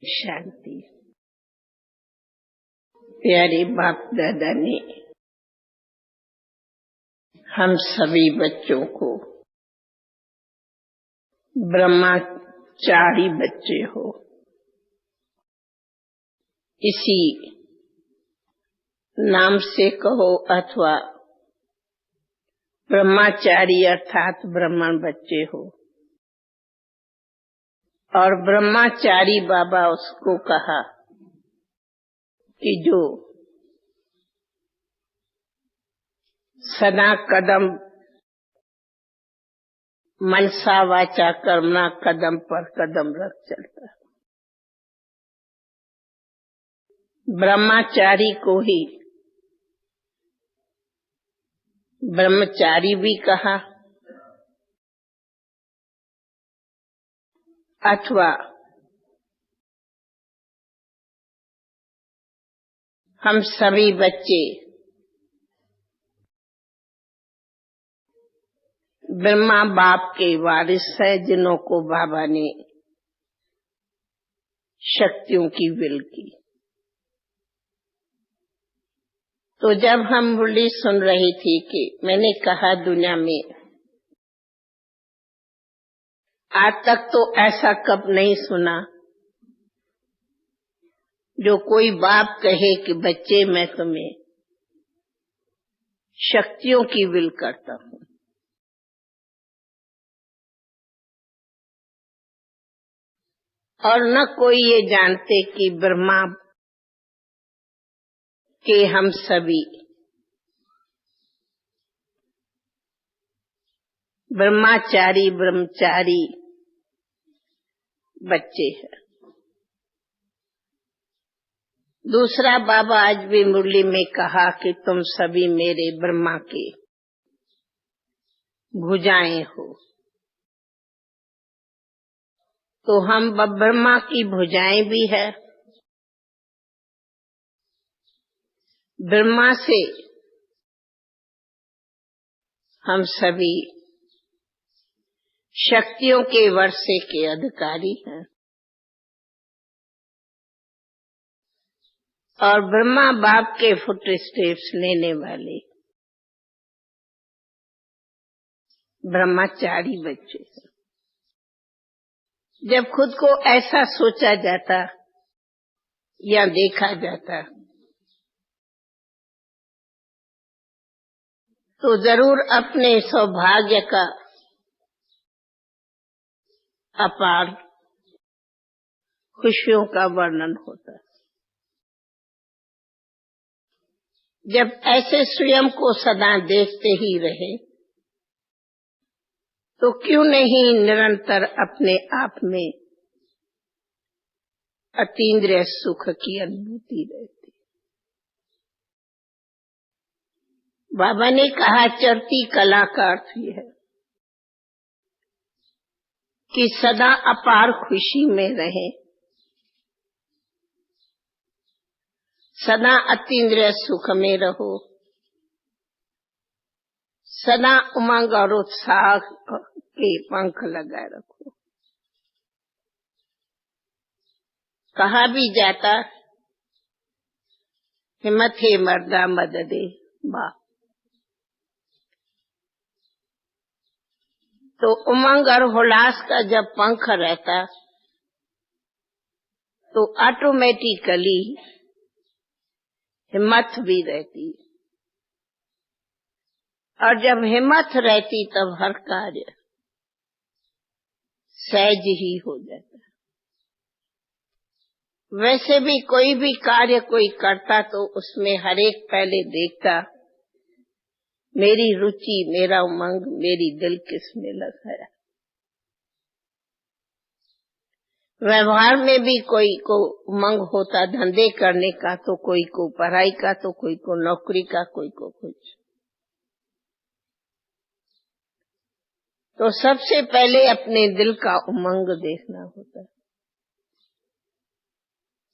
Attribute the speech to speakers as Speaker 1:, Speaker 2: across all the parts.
Speaker 1: शांति। प्यारे बाप दादा ने हम सभी बच्चों को ब्रह्मचारी बच्चे हो इसी नाम से कहो अथवा ब्रह्मचारी अर्थात ब्राह्मण बच्चे हो। और ब्रह्मचारी बाबा उसको कहा कि जो सदा कदम मनसा वाचा कर्मणा कदम पर कदम रख चलता है। ब्रह्मचारी को ही ब्रह्मचारी भी कहा अथवा हम सभी बच्चे ब्रह्मा बाप के वारिस है जिन्हों को बाबा ने शक्तियों की विल की। तो जब हम मुरली सुन रही थी कि मैंने कहा दुनिया में आज तक तो ऐसा कब नहीं सुना जो कोई बाप कहे कि बच्चे मैं तुम्हें शक्तियों की विल करता हूँ। और न कोई ये जानते कि ब्रह्मा के हम सभी ब्रह्मचारी ब्रह्मचारी बच्चे हैं। दूसरा बाबा आज भी मुरली में कहा कि तुम सभी मेरे ब्रह्मा के भुजाएं हो। तो हम ब्रह्मा की भुजाएं भी है। ब्रह्मा से हम सभी शक्तियों के वर्षे के अधिकारी हैं। और ब्रह्मा बाप के फुट स्टेप्स लेने वाले ब्रह्मचारी बच्चे हैं। जब खुद को ऐसा सोचा जाता या देखा जाता तो जरूर अपने सौभाग्य का अपार खुशियों का वर्णन होता। जब ऐसे स्वयं को सदा देखते ही रहे तो क्यों नहीं निरंतर अपने आप में अतीन्द्रिय सुख की अनुभूति रहती। बाबा ने कहा चरती कला का अर्थ यह है कि सदा अपार खुशी में रहे, सदा अतीन्द्रिय सुख में रहो, सदा उमंग और उत्साह के पंख लगाए रखो। कहा भी जाता हिम्मत है मर्दा मददे बाप। तो उमंग और उल्लास का जब पंख रहता तो ऑटोमेटिकली हिम्मत भी रहती। और जब हिम्मत रहती तब हर कार्य सहज ही हो जाता। वैसे भी कोई भी कार्य कोई करता तो उसमें हर एक पहले देखता मेरी रुचि मेरा उमंग मेरी दिल किसमें लगा है। व्यवहार में भी कोई को उमंग होता धंधे करने का तो कोई को पढ़ाई का तो कोई को नौकरी का कोई को कुछ। तो सबसे पहले अपने दिल का उमंग देखना होता।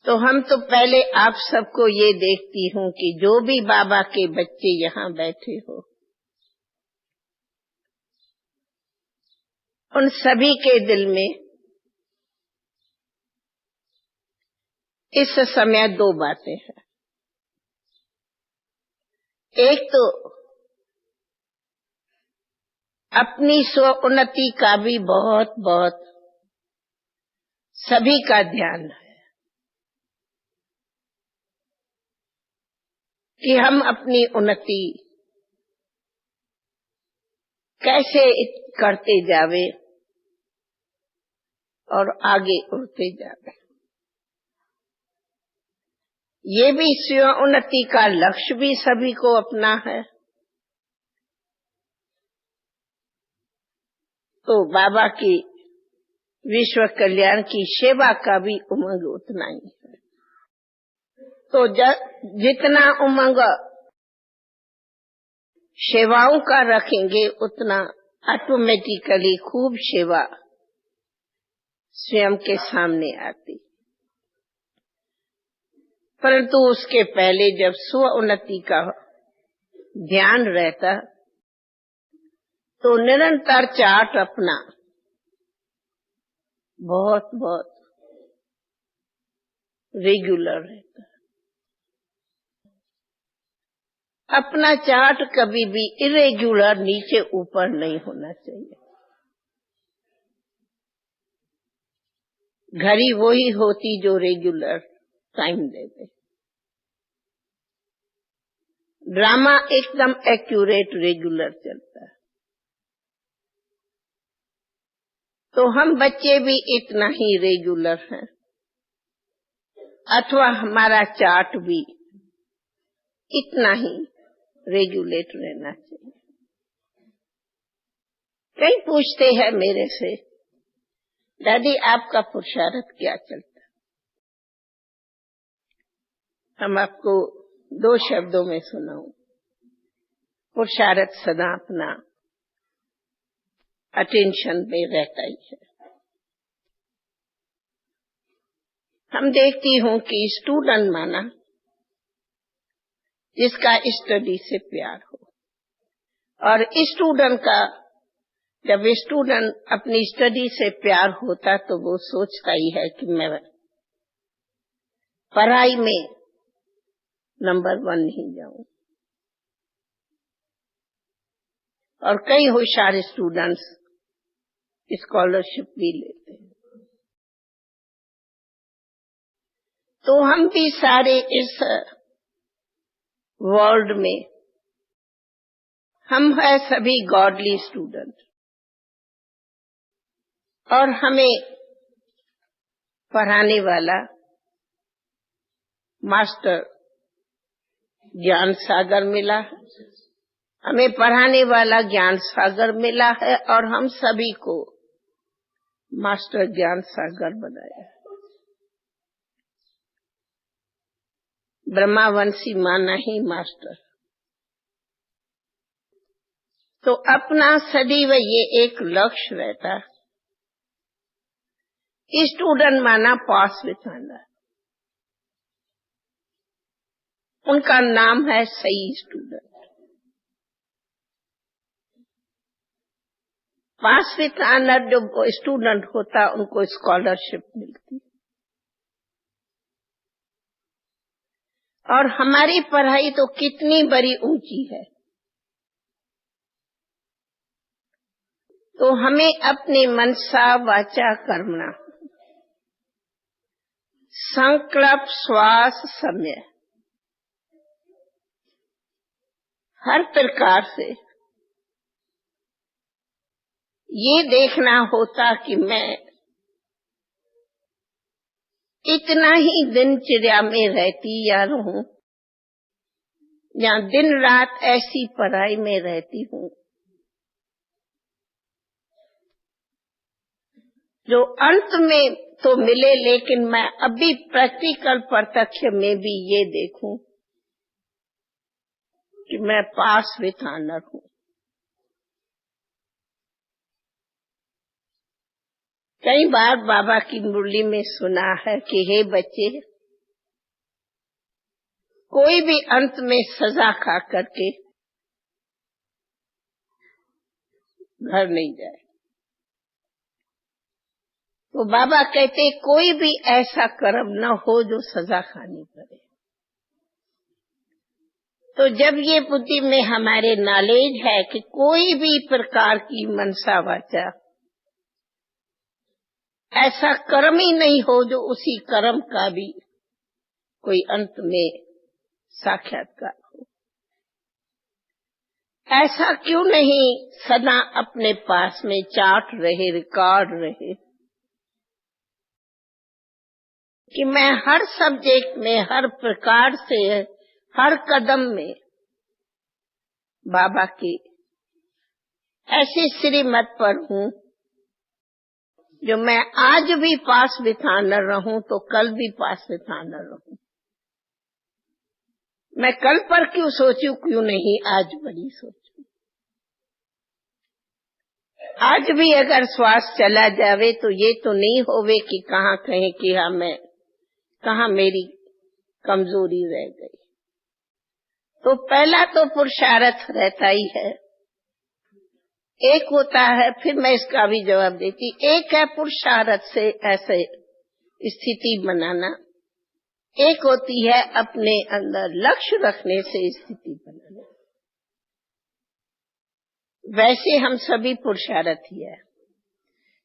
Speaker 1: तो हम तो पहले आप सबको ये देखती हूँ कि जो भी बाबा के बच्चे यहाँ बैठे हो उन सभी के दिल में इस समय दो बातें हैं। एक तो अपनी स्व उन्नति का भी बहुत बहुत सभी का ध्यान है कि हम अपनी उन्नति कैसे करते जावे और आगे उड़ते जावे। ये भी स्व उन्नति का लक्ष्य भी सभी को अपना है। तो बाबा की विश्व कल्याण की सेवा का भी उमंग उतना ही है। तो जितना उमंग सेवाओं का रखेंगे उतना ऑटोमेटिकली खूब सेवा स्वयं के सामने आती। परंतु उसके पहले जब स्व उन्नति का ध्यान रहता तो निरंतर चार्ट अपना बहुत बहुत रेगुलर रहता। अपना चार्ट कभी भी इरेगुलर नीचे ऊपर नहीं होना चाहिए। घड़ी वही होती जो रेगुलर टाइम दे दे। ड्रामा एकदम एक्यूरेट रेगुलर चलता है। तो हम बच्चे भी इतना ही रेगुलर हैं, अथवा हमारा चार्ट भी इतना ही रेगुलेट रहना चाहिए। कई पूछते हैं मेरे से, दादी आपका पुरुषार्थ क्या चलता? हम आपको दो शब्दों में सुनाऊं। पुरुषार्थ सदा अपना अटेंशन पे रहता ही है। हम देखती हूं कि स्टूडेंट माना जिसका स्टडी से प्यार हो, और स्टूडेंट का जब स्टूडेंट अपनी स्टडी से प्यार होता तो वो सोचता ही है कि मैं पढ़ाई में नंबर 1 नहीं जाऊं। और कई होशियार स्टूडेंट्स स्कॉलरशिप भी लेते हैं। तो हम भी सारे इस वर्ल्ड में हम है सभी गॉडली स्टूडेंट, और हमें पढ़ाने वाला मास्टर ज्ञान सागर मिला है। हमें पढ़ाने वाला ज्ञान सागर मिला है और हम सभी को मास्टर ज्ञान सागर बनाया है। ब्रह्मावंशी माना ही मास्टर। तो अपना सदैव ये एक लक्ष्य रहता है। स्टूडेंट माना पास विथ ऑनर, उनका नाम है सही स्टूडेंट। पास विथ ऑनर जो स्टूडेंट होता उनको स्कॉलरशिप मिलती। और हमारी पढ़ाई तो कितनी बड़ी ऊंची है। तो हमें अपने मनसा वाचा कर्मणा संकल्प श्वास समय हर प्रकार से ये देखना होता कि मैं इतना ही दिनचर्या में रहती या रहूं, या दिन रात ऐसी पढ़ाई में रहती हूं जो अंत में तो मिले, लेकिन मैं अभी प्रैक्टिकल प्रत्यक्ष में भी ये देखूं कि मैं पास विथ ऑनर हूं। कई बार बाबा की मुरली में सुना है कि हे बच्चे, कोई भी अंत में सजा खा करके घर नहीं जाए। वो बाबा कहते कोई भी ऐसा कर्म न हो जो सजा खानी पड़े। तो जब ये बुद्धि में हमारे नॉलेज है कि कोई भी प्रकार की मनसा वाचा ऐसा कर्म ही नहीं हो जो उसी कर्म का भी कोई अंत में साक्षात्कार हो, ऐसा क्यों नहीं सदा अपने पास में चार्ट रहे, रिकॉर्ड रहे कि मैं हर सब्जेक्ट में, हर प्रकार से, हर कदम में बाबा की ऐसी श्रीमत पर हूँ जो मैं आज भी पास बिठा न रहूं तो कल भी पास बिठा न रहूं। मैं कल पर क्यों सोचूं, क्यों नहीं आज बड़ी सोचूं। आज भी अगर श्वास चला जावे तो ये तो नहीं होवे कि कहाँ कहें कि हाँ मैं कहाँ मेरी कमजोरी रह गई। तो पहला तो पुरुषार्थ रहता ही है। एक होता है, फिर मैं इसका भी जवाब देती, एक है पुरुषार्थ से ऐसे स्थिति बनाना, एक होती है अपने अंदर लक्ष्य रखने से स्थिति बनाना। वैसे हम सभी पुरुषार्थी है,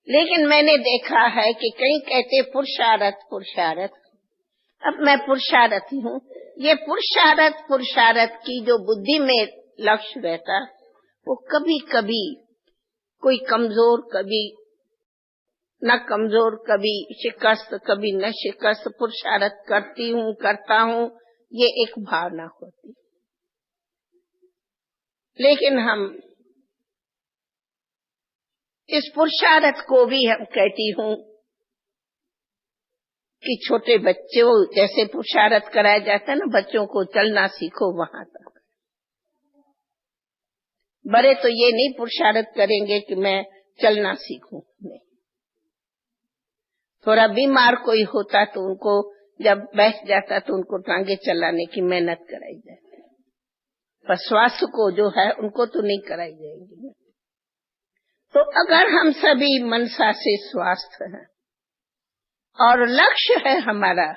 Speaker 1: लेकिन मैंने देखा है कि कई कहते पुरुषार्थ। अब मैं पुरुषार्थी हूँ। ये पुरुषार्थ की जो बुद्धि में लक्ष्य रहता वो कभी कभी कोई कमजोर, कभी न कमजोर, कभी शिकस्त, कभी न शिकस्त, पुरुषार्थ करती हूँ, करता हूँ, ये एक भावना होती। लेकिन हम इस पुरुषार्थ को भी हम कहती हूँ कि छोटे बच्चों जैसे पुरुषार्थ कराया जाता है ना, बच्चों को चलना सीखो वहां तक। बड़े तो ये नहीं पुरुषार्थ करेंगे कि मैं चलना सीखूं, नहीं। थोड़ा बीमार कोई होता तो उनको जब बैठ जाता तो उनको टांगे चलाने की मेहनत कराई जाती, पर स्वास्थ्य को जो है उनको तो नहीं कराई जाएगी। तो अगर हम सभी मनसा से स्वास्थ्य हैं और लक्ष्य है हमारा,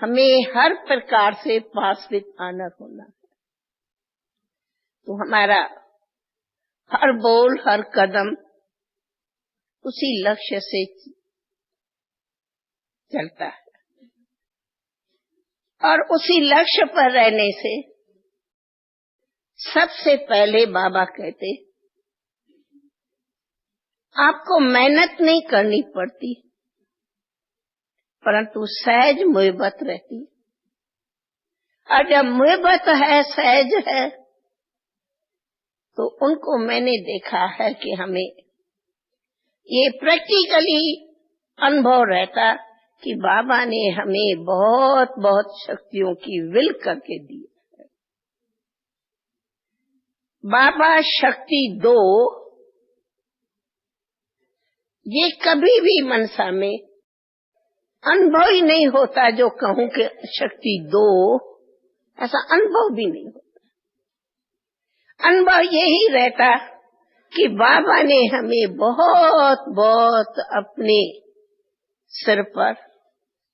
Speaker 1: हमें हर प्रकार से पास विद ऑनर होना है, तो हमारा हर बोल, हर कदम उसी लक्ष्य से चलता है। और उसी लक्ष्य पर रहने से सबसे पहले बाबा कहते आपको मेहनत नहीं करनी पड़ती, परंतु सहज मुहब्बत रहती। और जब मुहब्बत है, सहज है, तो उनको मैंने देखा है कि हमें ये प्रैक्टिकली अनुभव रहता कि बाबा ने हमें बहुत बहुत शक्तियों की विल करके दी है। बाबा शक्ति दो, ये कभी भी मनसा में अनुभव ही नहीं होता जो कहूं कि शक्ति दो, ऐसा अनुभव भी नहीं होता। अनुभव यही रहता कि बाबा ने हमें बहुत बहुत अपने सिर पर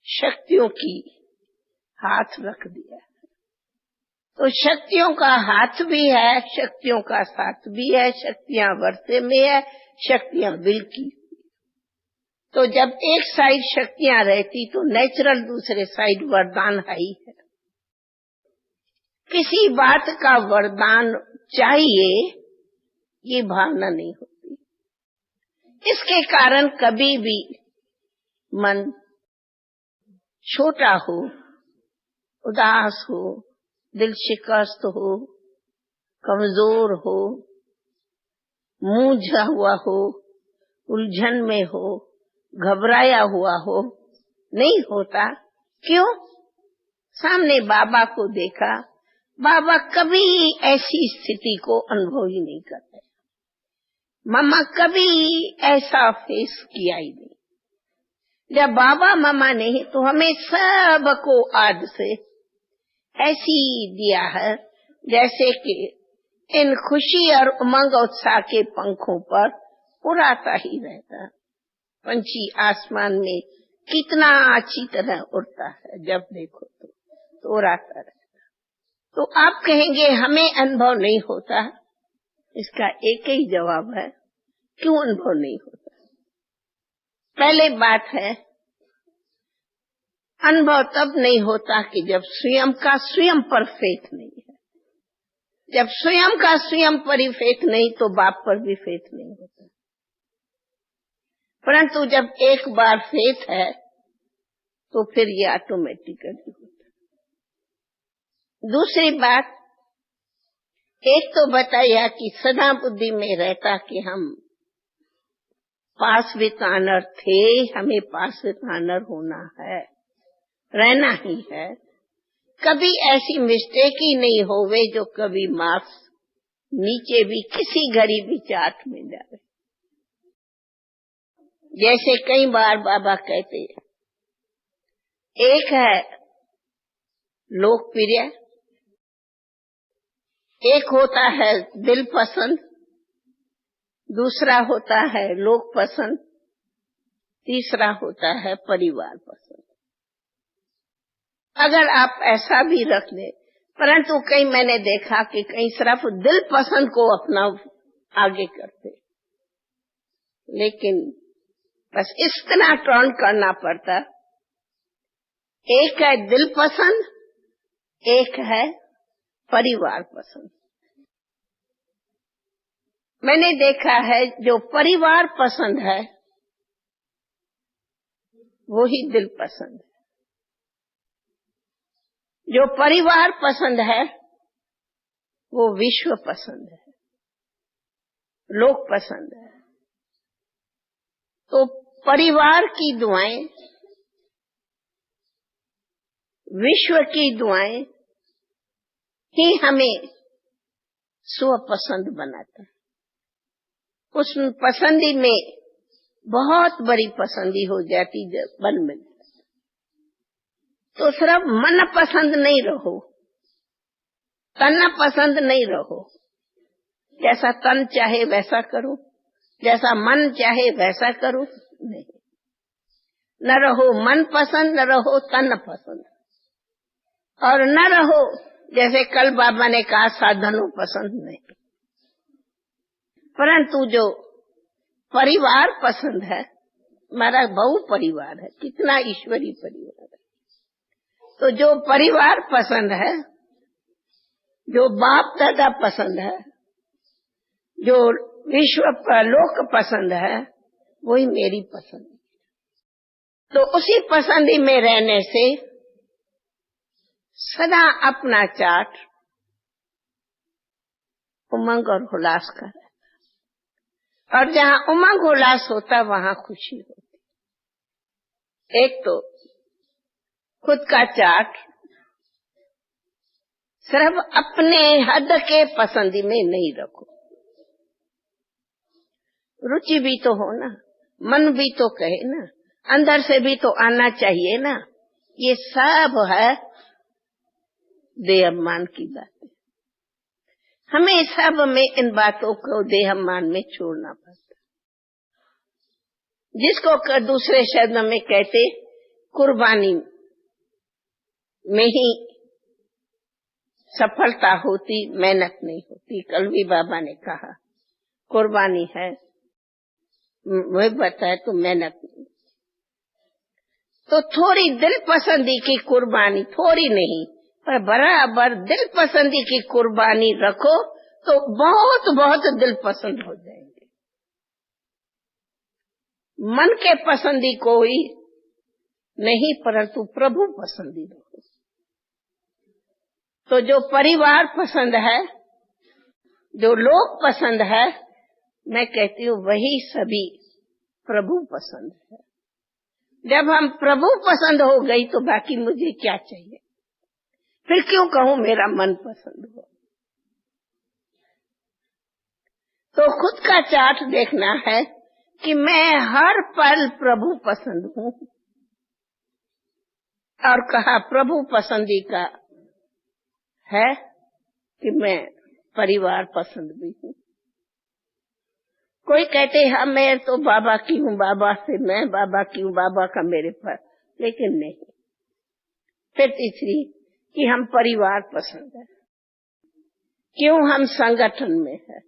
Speaker 1: शक्तियों की हाथ रख दिया। तो शक्तियों का हाथ भी है, शक्तियों का साथ भी है, शक्तियां वर्षे में है, शक्तियां विल की। तो जब एक साइड शक्तियां रहती तो नेचुरल दूसरे साइड वरदान है ही है। किसी बात का वरदान चाहिए ये भावना नहीं होती। इसके कारण कभी भी मन छोटा हो, उदास हो, दिल शिकस्त हो, कमजोर हो, मूंझा हुआ हो, उलझन में हो, घबराया हुआ हो, नहीं होता। क्यों? सामने बाबा को देखा, बाबा कभी ऐसी स्थिति को अनुभव ही नहीं करते। मामा कभी ऐसा फेस किया ही नहीं। जब बाबा मामा नहीं तो हमें सबको आज से ऐसी दिया है जैसे कि इन खुशी और उमंग उत्साह के पंखों पर उड़ाता ही रहता। पंछी आसमान में कितना अच्छी तरह उड़ता है, जब देखो तो उड़ाता रहता। तो आप कहेंगे हमें अनुभव नहीं होता। इसका एक ही जवाब है, क्यों अनुभव नहीं होता। पहले बात है, अनुभव तब नहीं होता कि जब स्वयं का स्वयं पर फेथ नहीं है। जब स्वयं का स्वयं पर ही फेथ नहीं तो बाप पर भी फेथ नहीं होता। परंतु जब एक बार फेथ है तो फिर ये ऑटोमेटिकली होता। दूसरी बात, एक तो बताया कि सदा बुद्धि में रहता कि हम पास विथ ऑनर थे, हमें पास विथ ऑनर होना है, रहना ही है। कभी ऐसी मिस्टेक ही नहीं होवे जो कभी मार्क्स नीचे भी किसी गरीबी चार्ट में जाए। जैसे कई बार बाबा कहते हैं, एक है लोकप्रिय, एक होता है दिल पसंद, दूसरा होता है लोक पसंद, तीसरा होता है परिवार पसंद। अगर आप ऐसा भी रख ले, परंतु कई मैंने देखा कि कई सिर्फ दिल पसंद को अपना आगे करते, लेकिन बस इतना टर्न करना पड़ता। एक है दिल पसंद, एक है परिवार पसंद। मैंने देखा है जो परिवार पसंद है वो ही दिल पसंद है। जो परिवार पसंद है वो विश्व पसंद है, लोक पसंद है। तो परिवार की दुआएं, विश्व की दुआएं ही हमें स्वपसंद बनाता है। उस पसंदी में बहुत बड़ी पसंदी हो जाती जब मन में। तो सिर्फ मन पसंद नहीं रहो, तन पसंद नहीं रहो। जैसा तन चाहे वैसा करो, जैसा मन चाहे वैसा करो, नहीं। न रहो मन पसंद, न रहो तन पसंद, और न रहो जैसे कल बाबा ने कहा साधनों पसंद नहीं। परंतु जो परिवार पसंद है, हमारा बहु परिवार है, कितना ईश्वरीय परिवार है। तो जो परिवार पसंद है, जो बाप दादा पसंद है, जो विश्व लोक पसंद है, वही मेरी पसंद है। तो उसी पसंदी में रहने से सदा अपना चार्ट उमंग और उल्लास का रहता, और जहाँ उमंग उल्लास होता वहाँ खुशी होती। एक तो खुद का चार्ट सिर्फ अपने हद के पसंदी में नहीं रखो। रुचि भी तो हो ना, मन भी तो कहे ना, अंदर से भी तो आना चाहिए ना। ये सब है देहमान की बातें। हमें सब में इन बातों को देहमान में छोड़ना पड़ता, जिसको दूसरे शब्द में कहते कुर्बानी में ही सफलता होती, मेहनत नहीं होती। कल भी बाबा ने कहा कुर्बानी है, वही बताए तो मेहनत नहीं। तो थोड़ी दिल पसंदी की कुर्बानी, थोड़ी नहीं पर बराबर दिल पसंदी की कुर्बानी रखो तो बहुत बहुत दिल पसंद हो जाएंगे। मन के पसंदी कोई नहीं, परंतु प्रभु पसंदी रखो। तो जो परिवार पसंद है, जो लोग पसंद है, मैं कहती हूँ वही सभी प्रभु पसंद है। जब हम प्रभु पसंद हो गई तो बाकी मुझे क्या चाहिए? फिर क्यों कहूँ मेरा मन पसंद हो? तो खुद का चार्ट देखना है कि मैं हर पल प्रभु पसंद हूँ, और कहा प्रभु पसंदी का है कि मैं परिवार पसंद भी हूँ। कोई कहते हैं मैं तो बाबा की हूँ, बाबा से मैं बाबा की हूँ, बाबा का मेरे पर, लेकिन नहीं। फिर तीसरी कि हम परिवार पसंद है। क्यों हम संगठन में है?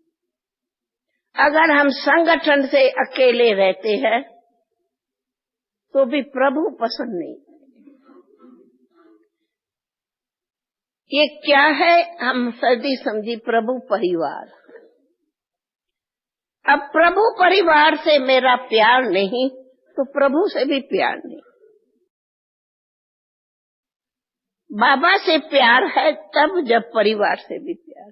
Speaker 1: अगर हम संगठन से अकेले रहते हैं तो भी प्रभु पसंद नहीं। ये क्या है? हम सर्दी समझी प्रभु परिवार। अब प्रभु परिवार से मेरा प्यार नहीं तो प्रभु से भी प्यार नहीं। बाबा से प्यार है तब जब परिवार से भी प्यार,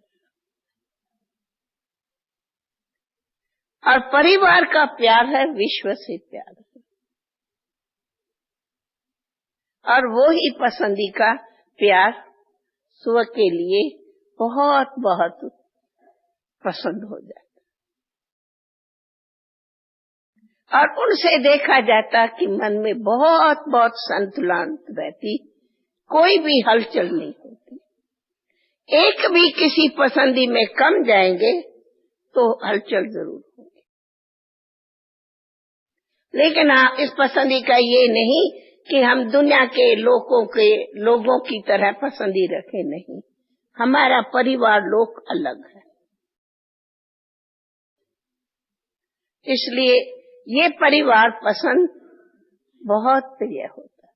Speaker 1: और परिवार का प्यार है विश्व से प्यार है। और वो ही पसंदी का प्यार स्व के लिए बहुत बहुत पसंद हो जाता, और उनसे देखा जाता कि मन में बहुत बहुत संतुलन रहती, कोई भी हलचल नहीं होती। एक भी किसी पसंदी में कम जाएंगे तो हलचल जरूर होगी। लेकिन हाँ, इस पसंदी का ये नहीं कि हम दुनिया के लोगों की तरह पसंदी रखें, नहीं। हमारा परिवार लोग अलग है, इसलिए ये परिवार पसंद बहुत प्रिय होता है।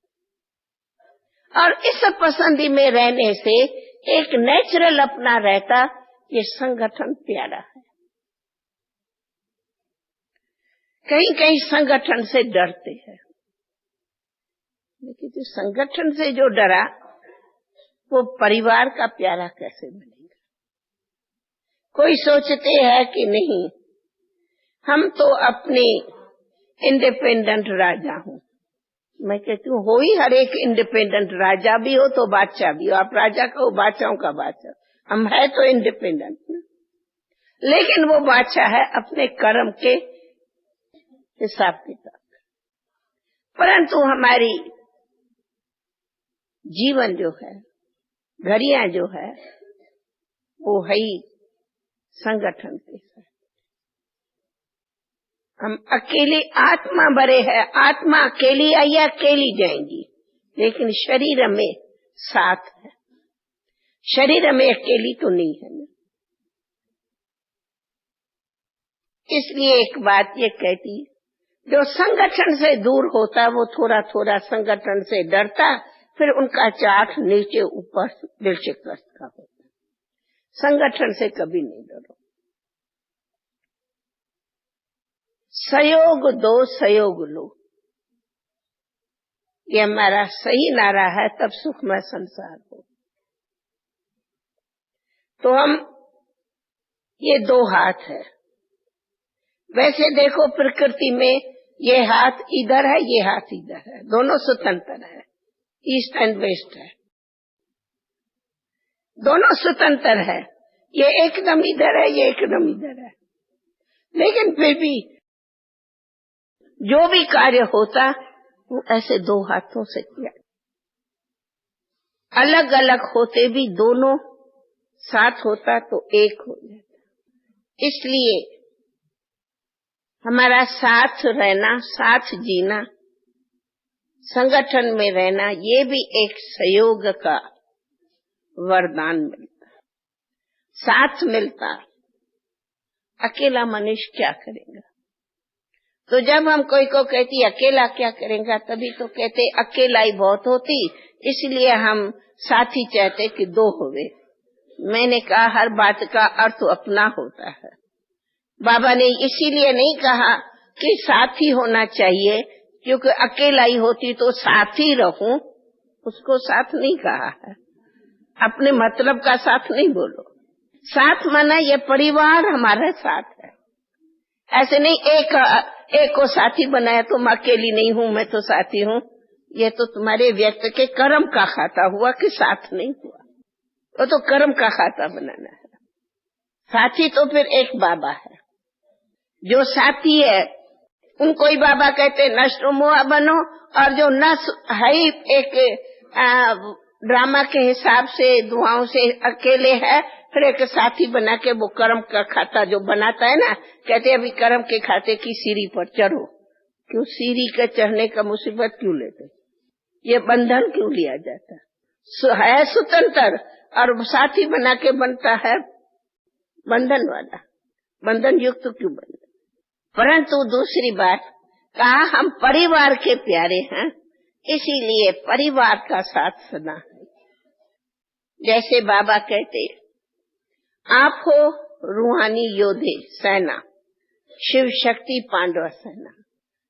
Speaker 1: और इस पसंदी में रहने से एक नेचुरल अपना रहता, ये संगठन प्यारा है। कहीं कहीं संगठन से डरते हैं, लेकिन जो संगठन से जो डरा वो परिवार का प्यारा कैसे बनेगा? कोई सोचते हैं कि नहीं, हम तो अपने इंडिपेंडेंट राजा हूं। मैं कहती हूँ, हो ही हर एक इंडिपेंडेंट, राजा भी हो तो बादशाह भी हो। आप राजा का हो, बादशाहों का बादशाह, हम है तो इंडिपेंडेंट ना। लेकिन वो बादशाह है अपने कर्म के हिसाब किताब। परंतु हमारी जीवन जो है, घड़ियां जो है, वो है ही संगठन के साथ। हम अकेले आत्मा भरे हैं, आत्मा अकेली आई या अकेली जाएंगी, लेकिन शरीर में साथ है। शरीर में अकेली तो नहीं है ना। इसलिए एक बात ये कहती, जो संगठन से दूर होता वो थोड़ा थोड़ा संगठन से डरता, फिर उनका चार्ट नीचे ऊपर दिल शिकस्त का होता। संगठन से कभी नहीं डरो। सहयोग दो, सहयोग लो, ये हमारा सही नारा है, तब सुखमय संसार हो। तो हम ये दो हाथ है। वैसे देखो प्रकृति में ये हाथ इधर है, ये हाथ इधर है, दोनों स्वतंत्र है, ईस्ट एंड वेस्ट है, दोनों स्वतंत्र है। ये एकदम इधर है, ये एकदम इधर है, लेकिन फिर भी जो भी कार्य होता वो ऐसे दो हाथों से किया। अलग अलग होते भी दोनों साथ होता तो एक हो जाता। इसलिए हमारा साथ रहना, साथ जीना, संगठन में रहना, ये भी एक सहयोग का वरदान मिलता, साथ मिलता। अकेला मनुष्य क्या करेगा? तो जब हम कोई को कहती अकेला क्या करेगा, तभी तो कहते अकेला ही बहुत होती, इसलिए हम साथी चाहते कि दो होवे। मैंने कहा हर बात का अर्थ अपना होता है। बाबा ने इसीलिए नहीं कहा कि साथी होना चाहिए, क्योंकि अकेला ही होती तो साथी रहूं, उसको साथ नहीं कहा है। अपने मतलब का साथ नहीं बोलो। साथ माना ये परिवार हमारा साथ है। ऐसे नहीं एक को साथी बनाया, तुम अकेली नहीं हूं, मैं तो साथी हूं। ये तो तुम्हारे व्यक्त के कर्म का खाता हुआ कि साथ नहीं हुआ, वो तो कर्म का खाता बनाना है। साथी तो फिर एक बाबा है, जो साथी है उनको ही बाबा कहते नष्ट मोह बनो, और जो नष्ट है एक ड्रामा के हिसाब से दुआओं से अकेले है, फिर एक साथी बना के वो कर्म का खाता जो बनाता है ना, कहते अभी कर्म के खाते की सीढ़ी पर चढ़ो। क्यों सीढ़ी का चढ़ने का मुसीबत क्यों लेते? ये बंधन क्यों लिया जाता है? स्वतंत्र और साथी बना के बनता है बंधन वाला, बंधन युक्त क्यों बनता? परंतु दूसरी बात कहा, हम परिवार के प्यारे हैं, इसीलिए परिवार का साथ सदा है। जैसे बाबा कहते, आप हो रूहानी योद्धे सेना, शिव शक्ति पांडव सेना।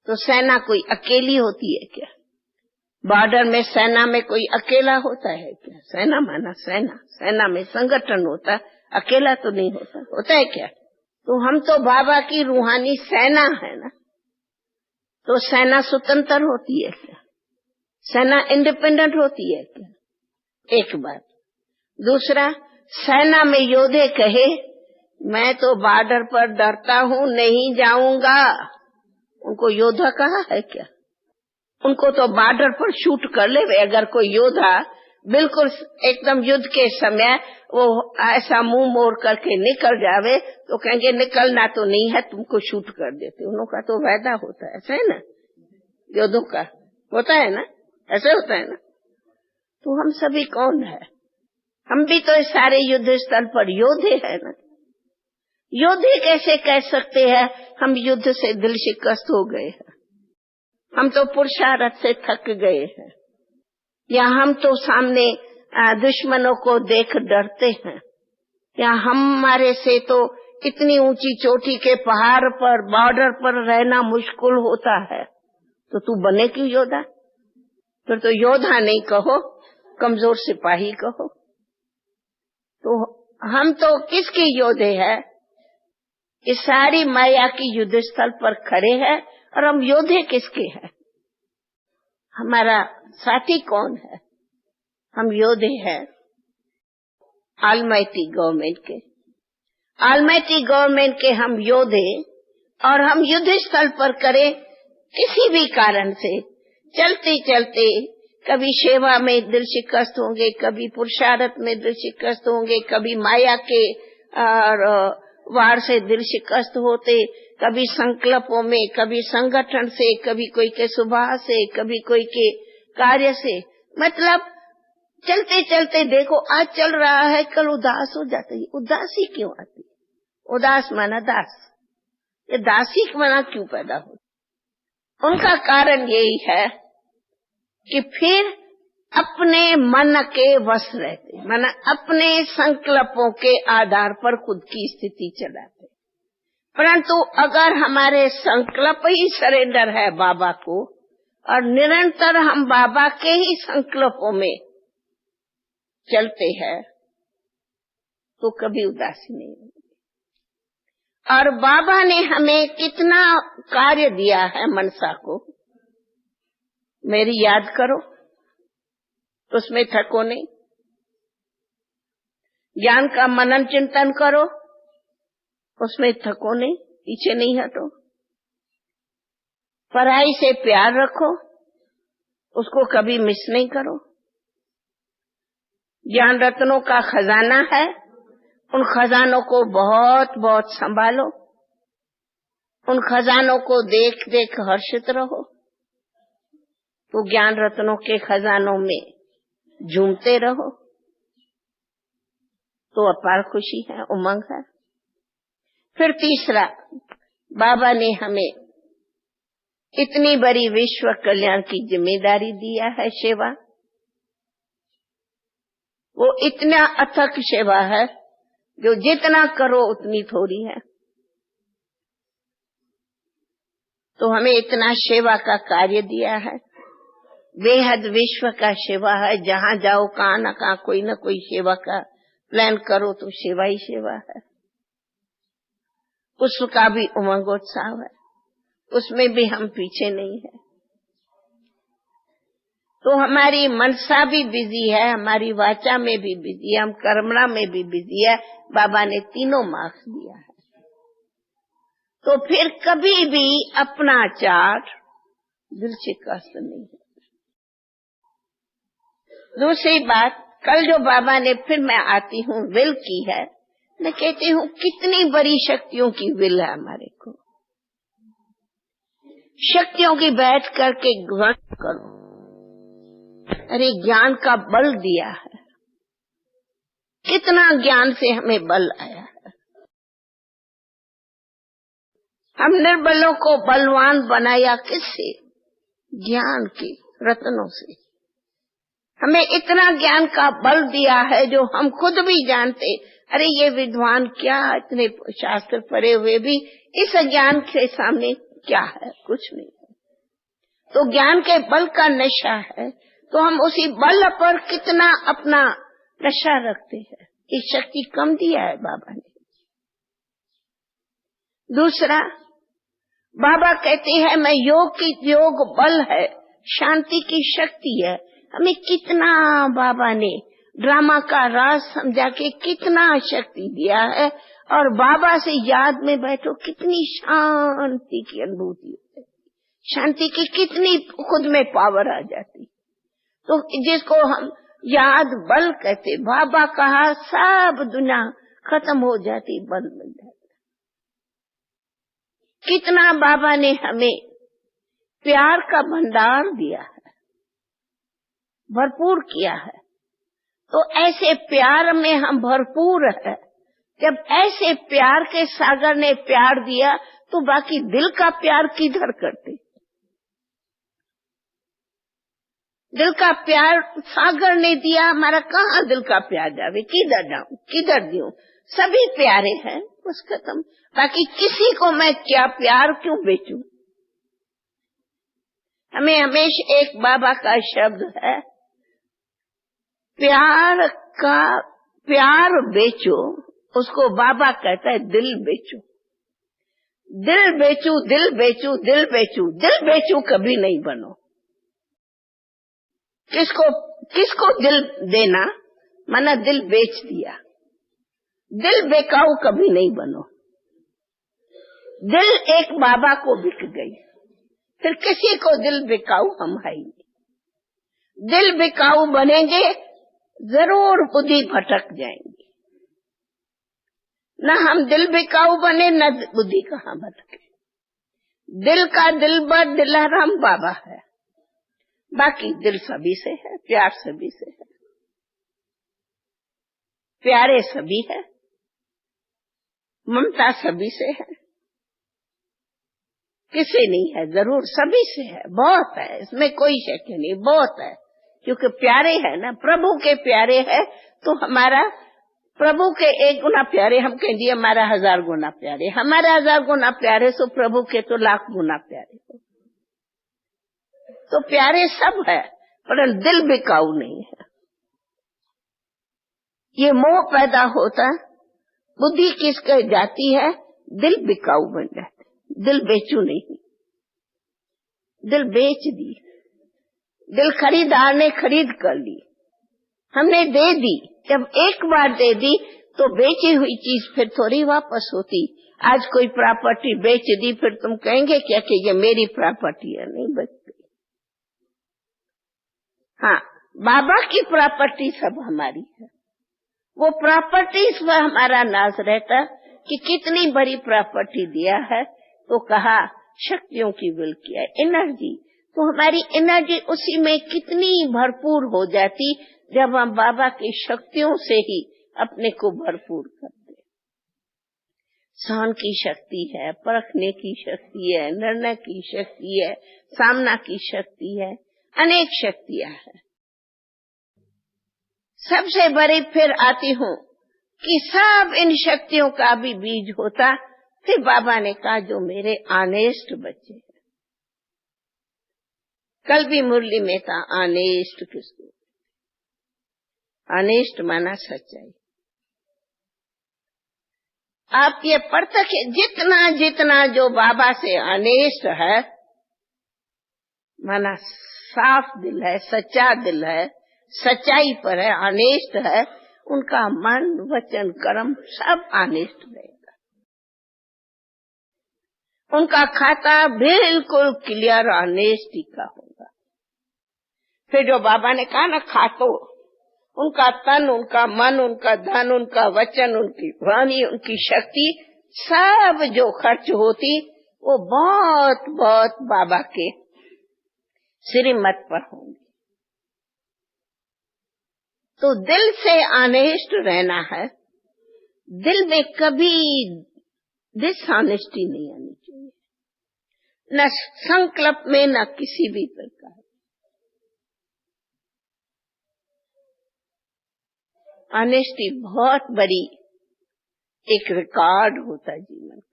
Speaker 1: तो सेना कोई अकेली होती है क्या? बॉर्डर में सेना में कोई अकेला होता है क्या? सेना माना सेना, सेना में संगठन होता, अकेला तो नहीं होता, होता है क्या? तो हम तो बाबा की रूहानी सेना है ना। तो सेना स्वतंत्र होती है क्या? सेना इंडिपेंडेंट होती है क्या? एक बात। दूसरा, सेना में योद्धे कहे मैं तो बॉर्डर पर डरता हूँ, नहीं जाऊंगा, उनको योद्धा कहा है क्या? उनको तो बॉर्डर पर शूट कर ले। अगर कोई योद्धा बिल्कुल एकदम युद्ध के समय वो ऐसा मुंह मोड़ करके निकल जावे तो कहेंगे निकलना तो नहीं है, तुमको शूट कर देते। उनका तो वायदा होता है, ऐसा है ना, योद्धों का होता है ना, ऐसे होता है ना। तो हम सभी कौन है? हम भी तो इस सारे युद्ध स्थल पर योद्धे है ना। योद्धे कैसे कह सकते हैं हम युद्ध से दिल शिकस्त हो गए हैं, हम तो पुरुषार्थ से थक गए हैं, या हम तो सामने दुश्मनों को देख डरते हैं, या हमारे से तो इतनी ऊंची चोटी के पहाड़ पर बॉर्डर पर रहना मुश्किल होता है। तो तू बने क्यों योद्धा? फिर तो योद्धा नहीं कहो, कमजोर सिपाही कहो। तो हम तो किसके योद्धे हैं? इस सारी माया की युद्ध स्थल पर खड़े हैं, और हम योद्धे किसके हैं? हमारा साथी कौन है? हम योद्धे हैं ऑलमाइटी गवर्नमेंट के, ऑलमाइटी गवर्नमेंट के हम योद्धे। और हम युद्ध स्थल पर करें किसी भी कारण से, चलते चलते कभी सेवा में दिल शिकस्त होंगे, कभी पुरुषार्थ में दिल शिकस्त होंगे, कभी माया के वार से दिल शिकस्त होते, कभी संकल्पों में, कभी संगठन से, कभी कोई के स्वभाव से, कभी कोई के कार्य से। मतलब चलते चलते देखो आज चल रहा है, कल उदास हो जाते है। उदासी क्यों आती? उदास माना दास, ये दासी माना क्यों पैदा हो? उनका कारण यही है कि फिर अपने मन के वश रहते, माना अपने संकल्पों के आधार पर खुद की स्थिति चलाते। परंतु अगर हमारे संकल्प ही सरेंडर है बाबा को, और निरंतर हम बाबा के ही संकल्पों में चलते हैं, तो कभी उदासी नहीं होगी। और बाबा ने हमें कितना कार्य दिया है मनसा को, मेरी याद करो, उसमें थको नहीं। ज्ञान का मनन चिंतन करो, उसमें थको नहीं, पीछे नहीं हटो। पढ़ाई से प्यार रखो, उसको कभी मिस नहीं करो। ज्ञान रत्नों का खजाना है, उन खजानों को बहुत बहुत संभालो, उन खजानों को देख देख हर्षित रहो। तो ज्ञान रत्नों के खजानों में झूमते रहो, तो अपार खुशी है, उमंग है। फिर तीसरा, बाबा ने हमें इतनी बड़ी विश्व कल्याण की जिम्मेदारी दिया है, सेवा। वो इतना अथक सेवा है जो जितना करो उतनी थोड़ी है। तो हमें इतना सेवा का कार्य दिया है, बेहद विश्व का सेवा है। जहाँ जाओ कहाँ न कहाँ कोई न कोई सेवा का प्लान करो, तो सेवा ही सेवा है। उसका भी उमंगोत्साह है, उसमें भी हम पीछे नहीं है। तो हमारी मनसा भी बिजी है, हमारी वाचा में भी बिजी है, हम कर्मणा में भी बिजी है। बाबा ने तीनों मार्क्स दिया है। तो फिर कभी भी अपना चार्ट दिल से कष्ट नहीं है। दूसरी बात, कल जो बाबा ने फिर मैं आती हूँ विल की है, मैं कहती हूँ कितनी बड़ी शक्तियों की विल है हमारे को। शक्तियों की बैठ करके ग्रहण करो। अरे ज्ञान का बल दिया है, कितना ज्ञान से हमें बल आया है। हम निर्बलों को बलवान बनाया किससे? ज्ञान के रत्नों से। हमें इतना ज्ञान का बल दिया है जो हम खुद भी जानते, अरे ये विद्वान क्या इतने शास्त्र पढ़े हुए भी इस ज्ञान के सामने क्या है, कुछ नहीं है। तो ज्ञान के बल का नशा है, तो हम उसी बल पर कितना अपना नशा रखते हैं। ये शक्ति कम दिया है बाबा ने। दूसरा, बाबा कहते हैं मैं योग बल है, शांति की शक्ति है। हमें कितना बाबा ने ड्रामा का राज समझा के कितना शक्ति दिया है, और बाबा से याद में बैठो कितनी शांति की अनुभूति होती है, शांति की कितनी खुद में पावर आ जाती। तो जिसको हम याद बल कहते, बाबा कहा सब दुनिया खत्म हो जाती, बल मिल जाती। कितना बाबा ने हमें प्यार का भंडार दिया है, भरपूर किया है। तो ऐसे प्यार में हम भरपूर है। जब ऐसे प्यार के सागर ने प्यार दिया तो बाकी दिल का प्यार किधर करते? दिल का प्यार सागर ने दिया, हमारा कहाँ दिल का प्यार जावे? किधर जाऊं, किधर दूं? सभी प्यारे हैं, बस खत्म। बाकी किसी को मैं क्या प्यार क्यों बेचूं? हमें हमेशा एक बाबा का शब्द है, प्यार बेचो, उसको बाबा कहता है दिल बेचो। दिल बेचू, दिल बेचू, दिल बेचू, दिल बेचू कभी नहीं बनो। किसको दिल देना? माना दिल बेच दिया। दिल बेकाऊ कभी नहीं बनो। दिल एक बाबा को बिक गई, फिर किसी को दिल बेकाऊ हम है ही नहीं। दिल बेकाऊ बनेंगे जरूर बुद्धि भटक जाएंगी। न हम दिल बेकाऊ बने, न बुद्धि कहाँ भटके। दिल का दिलबर दिलाराम बाबा है, बाकी दिल सभी से है, प्यार सभी से है, प्यारे सभी है, ममता सभी से है, किसी नहीं है, जरूर सभी से है, बहुत है, इसमें कोई शक नहीं, बहुत है। क्योंकि प्यारे है ना, प्रभु के प्यारे है, तो हमारा प्रभु के 1 गुना प्यारे, हम कहेंगे हमारा 1000 गुना प्यारे, हमारा 1000 गुना प्यारे, तो प्रभु के तो लाख गुना प्यारे हो। तो प्यारे सब है, पर दिल बिकाऊ नहीं है। ये मोह पैदा होता, बुद्धि किसके जाती है? दिल बिकाऊ बन जाते। दिल बेचू नहीं, दिल बेच दी। दिल खरीदार ने खरीद कर ली, हमने दे दी। जब एक बार दे दी तो बेची हुई चीज फिर थोड़ी वापस होती। आज कोई प्रॉपर्टी बेच दी, फिर तुम कहेंगे क्या कि ये मेरी प्रॉपर्टी है? नहीं बच गई। हाँ, बाबा की प्रॉपर्टी सब हमारी है। वो प्रॉपर्टी पर हमारा नाज रहता कि कितनी बड़ी प्रॉपर्टी दिया है। तो कहा शक्तियों की विल किया, एनर्जी। तो हमारी एनर्जी उसी में कितनी भरपूर हो जाती जब हम बाबा की शक्तियों से ही अपने को भरपूर करते। सहन की शक्ति है, परखने की शक्ति है, निर्णय की शक्ति है, सामना की शक्ति है, अनेक शक्तियां हैं। सबसे बड़ी फिर आती हूँ कि सब इन शक्तियों का भी बीज होता। फिर बाबा ने कहा जो मेरे ऑनेस्ट बच्चे हैं। कल भी मुरली में था ऑनेस्ट किसको? ऑनेस्ट माना सच्चाई। आप ये परतक जितना जितना जो बाबा से ऑनेस्ट है, माना साफ दिल है, सच्चा दिल है, सच्चाई पर है, ऑनेस्ट है, उनका मन वचन कर्म सब ऑनेस्ट रहेगा। उनका खाता बिल्कुल क्लियर ऑनेस्टी का होगा। फिर जो बाबा ने कहा ना खातो, उनका तन, उनका मन, उनका धन, उनका वचन, उनकी वाणी, उनकी शक्ति सब जो खर्च होती वो बहुत बहुत बाबा के श्रीमत पर होंगी। तो दिल से ऑनेस्ट रहना है, दिल में कभी डिसऑनेस्टी नहीं आनी चाहिए, न संकल्प में न किसी भी प्रकार। ऑनेस्टी बहुत बड़ी एक रिकॉर्ड होता है जीवन का।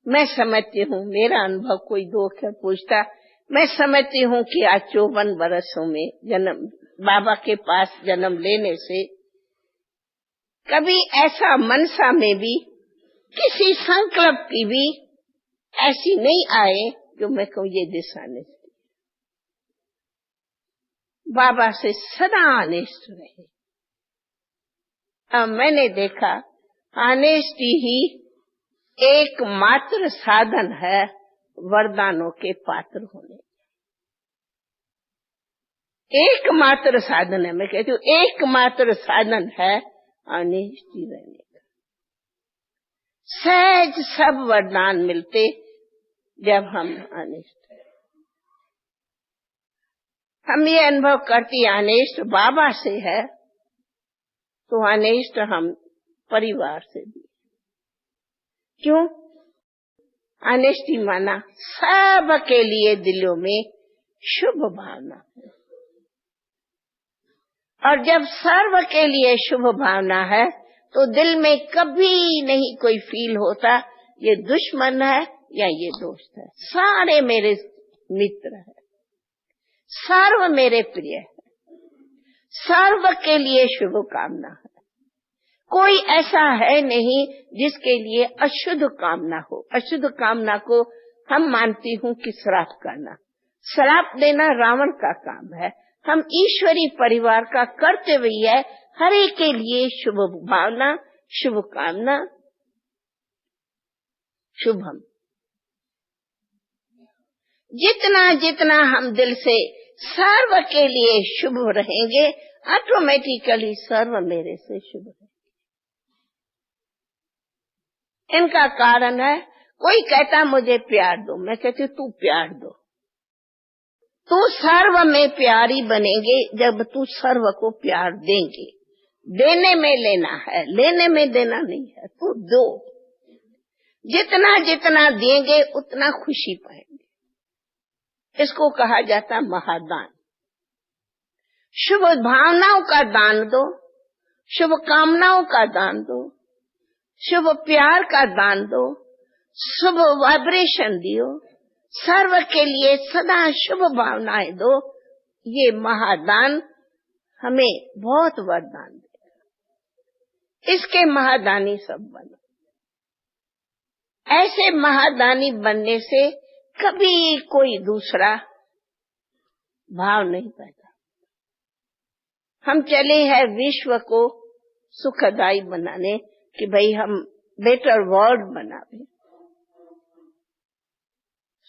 Speaker 1: मैं समझती हूँ, मेरा अनुभव कोई दोस्त है पूछता, मैं समझती हूँ कि आज 54 बरसों में जन्म बाबा के पास जन्म लेने से कभी ऐसा मनसा में भी किसी संकल्प की भी ऐसी नहीं आए जो मैं कहूँ ये डिसऑनेस्टी। बाबा से सदा ऑनेस्ट रहे। अब मैंने देखा ऑनेस्टी ही एकमात्र साधन है वरदानों के पात्र होने। एकमात्र साधन है, मैं कहती हूँ एकमात्र साधन है ऑनेस्टी रहने का। सहज सब वरदान मिलते जब हम ऑनेस्ट हैं। हम ये अनुभव करती ऑनेस्ट बाबा से है तो ऑनेस्ट हम परिवार से भी। क्यों? ऑनेस्टी माना सब के लिए दिलों में शुभ भावना है, और जब सर्व के लिए शुभ भावना है तो दिल में कभी नहीं कोई फील होता ये दुश्मन है या ये दोस्त है। सारे मेरे मित्र हैं, सर्व मेरे प्रिय है, सर्व के लिए शुभकामना है। कोई ऐसा है नहीं जिसके लिए अशुद्ध कामना हो। अशुद्ध कामना को हम मानती हूँ कि श्राप करना, श्राप देना रावण का काम है। हम ईश्वरी परिवार का कर्तव्य है हर एक के लिए शुभ भावना, शुभ कामना, शुभम। जितना जितना हम दिल से सर्व के लिए शुभ रहेंगे ऑटोमेटिकली सर्व मेरे से शुभ है। इनका कारण है, कोई कहता मुझे प्यार दो, मैं कहती तू प्यार दो। तू सर्व में प्यारी बनेंगे जब तू सर्व को प्यार देंगे। देने में लेना है, लेने में देना नहीं है। तू दो, जितना जितना देंगे उतना खुशी पाएंगे। इसको कहा जाता महादान। शुभ भावनाओं का दान दो, शुभ कामनाओं का दान दो, शुभ प्यार का दान दो, शुभ वाइब्रेशन दियो, सर्व के लिए सदा शुभ भावनाएं दो। ये महादान हमें बहुत वरदान देगा। इसके महादानी सब बनो। ऐसे महादानी बनने से कभी कोई दूसरा भाव नहीं पैदा। हम चले हैं विश्व को सुखदायी बनाने कि भाई हम बेटर वर्ल्ड बनावे,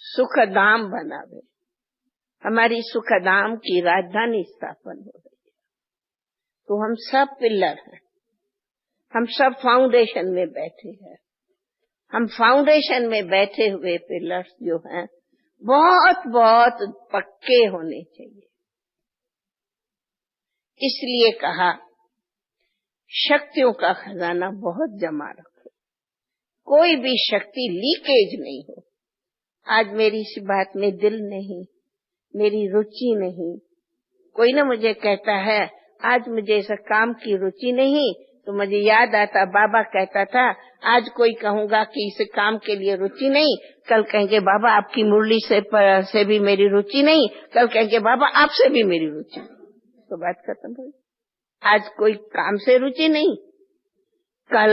Speaker 1: सुखधाम बनावे। हमारी सुखधाम की राजधानी स्थापन हो रही है। तो हम सब पिलर हैं, हम सब फाउंडेशन में बैठे हैं। हम फाउंडेशन में बैठे हुए पिलर्स जो हैं बहुत बहुत पक्के होने चाहिए। इसलिए कहा शक्तियों का खजाना बहुत जमा रखो, कोई भी शक्ति लीकेज नहीं हो। आज मेरी इस बात में दिल नहीं, मेरी रुचि नहीं। कोई ना मुझे कहता है आज मुझे इस काम की रुचि नहीं, तो मुझे याद आता बाबा कहता था आज कोई कहूंगा कि इस काम के लिए रुचि नहीं, कल कहेंगे बाबा आपकी मुरली से भी मेरी रुचि नहीं, कल कहेंगे बाबा आपसे भी मेरी रुचि नहीं। तो बात खत्म हो। आज कोई काम से रुचि नहीं, कल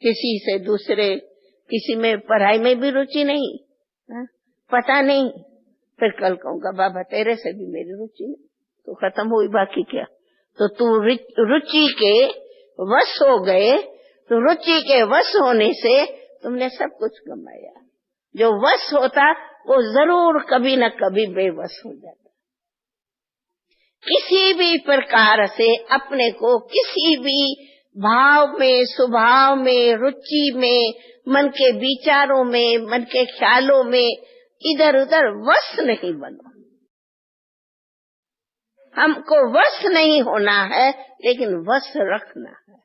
Speaker 1: किसी से दूसरे किसी में पढ़ाई में भी रुचि नहीं, पता नहीं, फिर कल कहूंगा बाबा तेरे से भी मेरी रुचि नहीं। तो खत्म हुई, बाकी क्या। तो तू रुचि के वश हो गए, तो रुचि के वश होने से तुमने सब कुछ कमाया। जो वश होता वो जरूर कभी न कभी बेबस हो जाता। किसी भी प्रकार से अपने को किसी भी भाव में, स्वभाव में, रुचि में, मन के विचारों में, मन के ख्यालों में इधर उधर वश नहीं बनो। हमको वश नहीं होना है, लेकिन वश रखना है।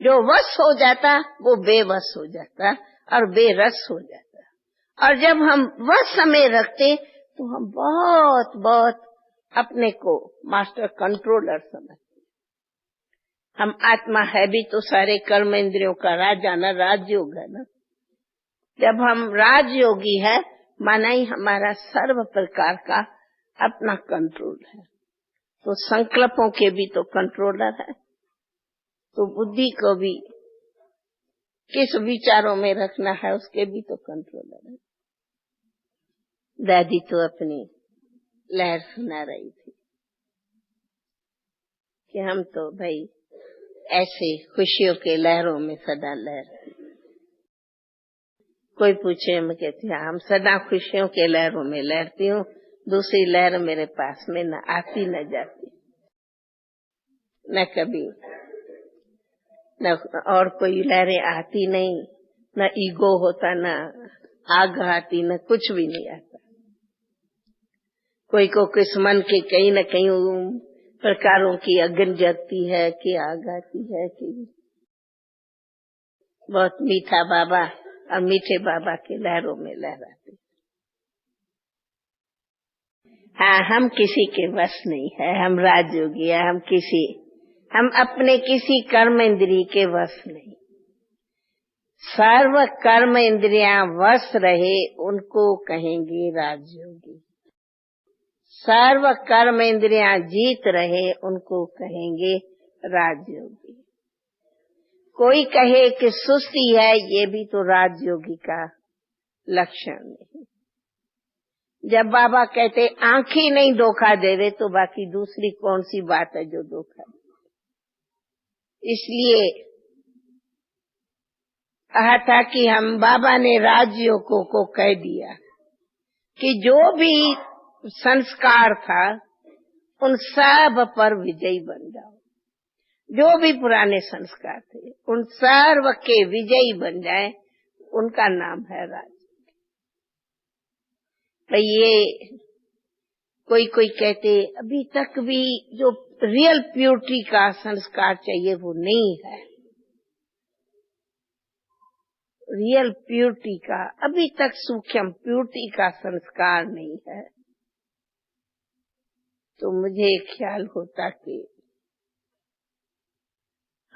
Speaker 1: जो वश हो जाता वो बेवश हो जाता और बेरस हो जाता। और जब हम वश में रखते तो हम बहुत बहुत अपने को मास्टर कंट्रोलर समझते। हम आत्मा है भी तो सारे कर्म इंद्रियों का राजा ना, राजयोग है ना। जब हम राजयोगी है, माना ही हमारा सर्व प्रकार का अपना कंट्रोल है। तो संकल्पों के भी तो कंट्रोलर है, तो बुद्धि को भी किस विचारों में रखना है उसके भी तो कंट्रोलर है। दादी तो अपनी लहर सुना रही थी कि हम तो भाई ऐसे खुशियों के लहरों में सदा लहरती। कोई पूछे, मैं कहती हम सदा खुशियों के लहरों में लहरती हूँ, दूसरी लहर मेरे पास में न आती न जाती, न कभी न और कोई लहरें आती नहीं, न ईगो होता, न आग आती, न कुछ भी नहीं आता। कोई को किस मन के कहीं न कहीं प्रकारों की अग्नि जगती है कि आग आती है कि बहुत मीठा बाबा और मीठे बाबा के लहरों में लहराती। हाँ, हम किसी के वश नहीं है, हम राजयोगी है, हम अपने किसी कर्म इंद्रिय के वश नहीं। सर्व कर्म इंद्रियां वश रहे उनको कहेंगे राजयोगी। सर्व कर्म इंद्रियां जीत रहे उनको कहेंगे राजयोगी। कोई कहे कि सुस्ती है, ये भी तो राजयोगी का लक्षण नहीं। जब बाबा कहते आंखें नहीं धोखा दे रहे, तो बाकी दूसरी कौन सी बात है जो धोखा दे। इसलिए कहा था कि हम बाबा ने राजयोगों को कह दिया कि जो भी संस्कार था उन सब पर विजयी बन जाओ। जो भी पुराने संस्कार थे उन सर्व के विजयी बन जाए, उनका नाम है राज। तो ये कोई कहते अभी तक भी जो रियल प्योरिटी का संस्कार चाहिए वो नहीं है। रियल प्योरिटी का अभी तक सूक्ष्म प्योरिटी का संस्कार नहीं है। तो मुझे ख्याल होता कि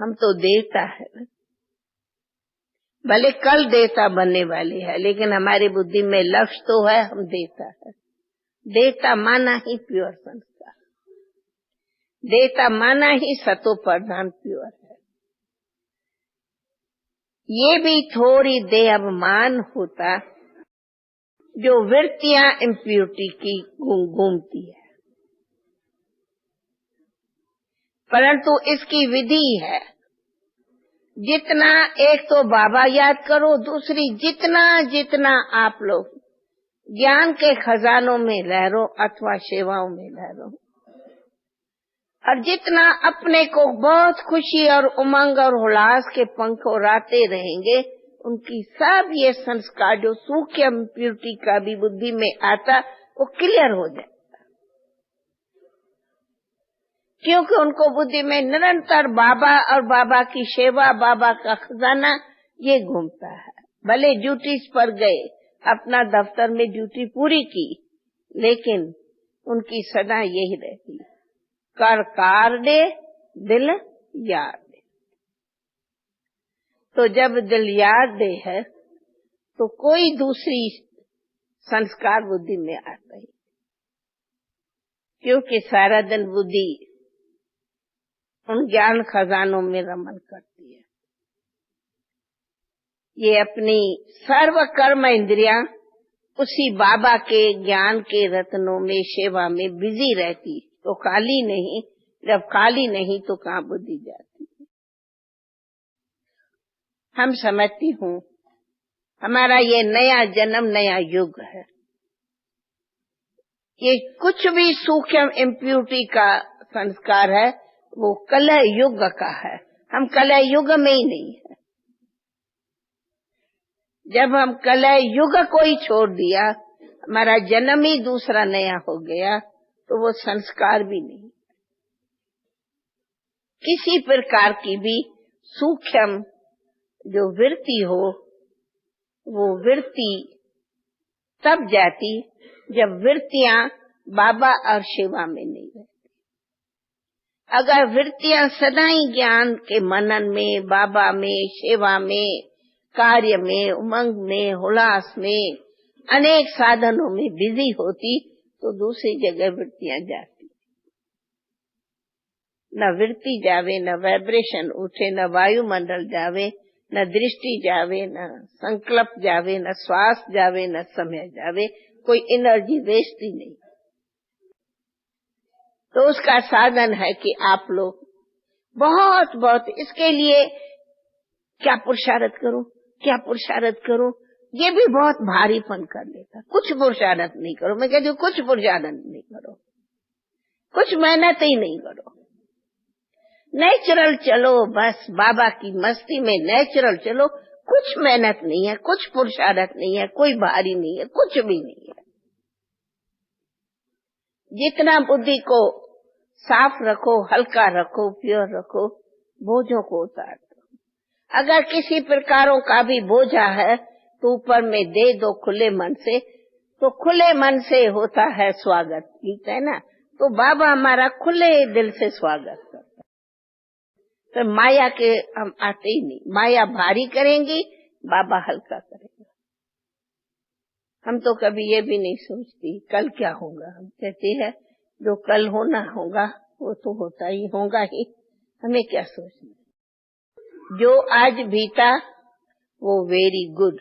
Speaker 1: हम तो देवता है ना, भले कल देवता बनने वाले हैं, लेकिन हमारी बुद्धि में लक्ष्य तो है हम देवता है। देवता माना ही प्योर संस्कार, देवता माना ही सतो प्रधान प्योर है। ये भी थोड़ी देह अभिमान होता जो वृत्तियां इम्प्योरिटी की घूमती है, परंतु इसकी विधि है। जितना एक तो बाबा याद करो, दूसरी जितना आप लोग ज्ञान के खजानों में लहरो अथवा सेवाओं में लहरो, और जितना अपने को बहुत खुशी और उमंग और उल्लास के पंख उड़ाते रहेंगे, उनकी सब ये संस्कार जो सूक्ष्म प्योरिटी का भी बुद्धि में आता वो क्लियर हो जाए, क्योंकि उनको बुद्धि में निरंतर बाबा और बाबा की सेवा, बाबा का खजाना ये घूमता है। भले ड्यूटीज पर गए, अपना दफ्तर में ड्यूटी पूरी की, लेकिन उनकी सदा यही रहती, कर कार दे दिल याद दे। तो जब दिल याद दे है तो कोई दूसरी संस्कार बुद्धि में आता ही, क्योंकि सारा दिन बुद्धि उन ज्ञान खजानों में रमन करती है। ये अपनी सर्व कर्म इंद्रियां उसी बाबा के ज्ञान के रत्नों में सेवा में बिजी रहती, तो खाली नहीं। जब खाली नहीं तो कहाँ बुद्धि जाती है। हम समझती हूँ हमारा ये नया जन्म, नया युग है। ये कुछ भी सूक्ष्म इम्प्यूरिटी का संस्कार है, वो कलह युग का है। हम कलह युग में ही नहीं है। जब हम कलह युग को ही छोड़ दिया, हमारा जन्म ही दूसरा नया हो गया, तो वो संस्कार भी नहीं। किसी प्रकार की भी सूक्ष्म जो वृत्ति हो, वो वृत्ति तब जाती जब वृत्तियां बाबा और शिवा में नहीं रहती। अगर वृत्तियां सदा ही ज्ञान के मनन में, बाबा में, शिवा में, कार्य में, उमंग में, उल्लास में, अनेक साधनों में बिजी होती, तो दूसरी जगह वृत्तियां जाती। न वृत्ति जावे, न वाइब्रेशन उठे, न वायुमंडल जावे, न दृष्टि जावे, न संकल्प जावे, न श्वास जावे, न समय जावे, कोई एनर्जी वेस्ट ही नहीं। तो उसका साधन है कि आप लोग बहुत बहुत इसके लिए क्या पुरुषार्थ करो, क्या पुरुषार्थ करो, ये भी बहुत भारीपन कर लेता। कुछ पुरुषार्थ नहीं करो, मैं कहती हूँ कुछ पुरुषार्थ नहीं करो, कुछ मेहनत ही नहीं करो, नेचुरल चलो, बस बाबा की मस्ती में नेचुरल चलो। कुछ मेहनत नहीं है, कुछ पुरुषार्थ नहीं है, कोई भारी नहीं है, कुछ भी नहीं है। जितना बुद्धि को साफ रखो, हल्का रखो, प्योर रखो, बोझों को उतार दो। अगर किसी प्रकारों का भी बोझा है तो ऊपर में दे दो खुले मन से, तो खुले मन से होता है स्वागत, ठीक है ना। तो बाबा हमारा खुले दिल से स्वागत करता है। तो माया के हम आते ही नहीं। माया भारी करेंगी, बाबा हल्का करेगा। हम तो कभी ये भी नहीं सोचती कल क्या होगा। हम कहते हैं जो कल होना होगा वो तो होता ही होगा ही, हमें क्या सोचना। जो आज बीता वो वेरी गुड।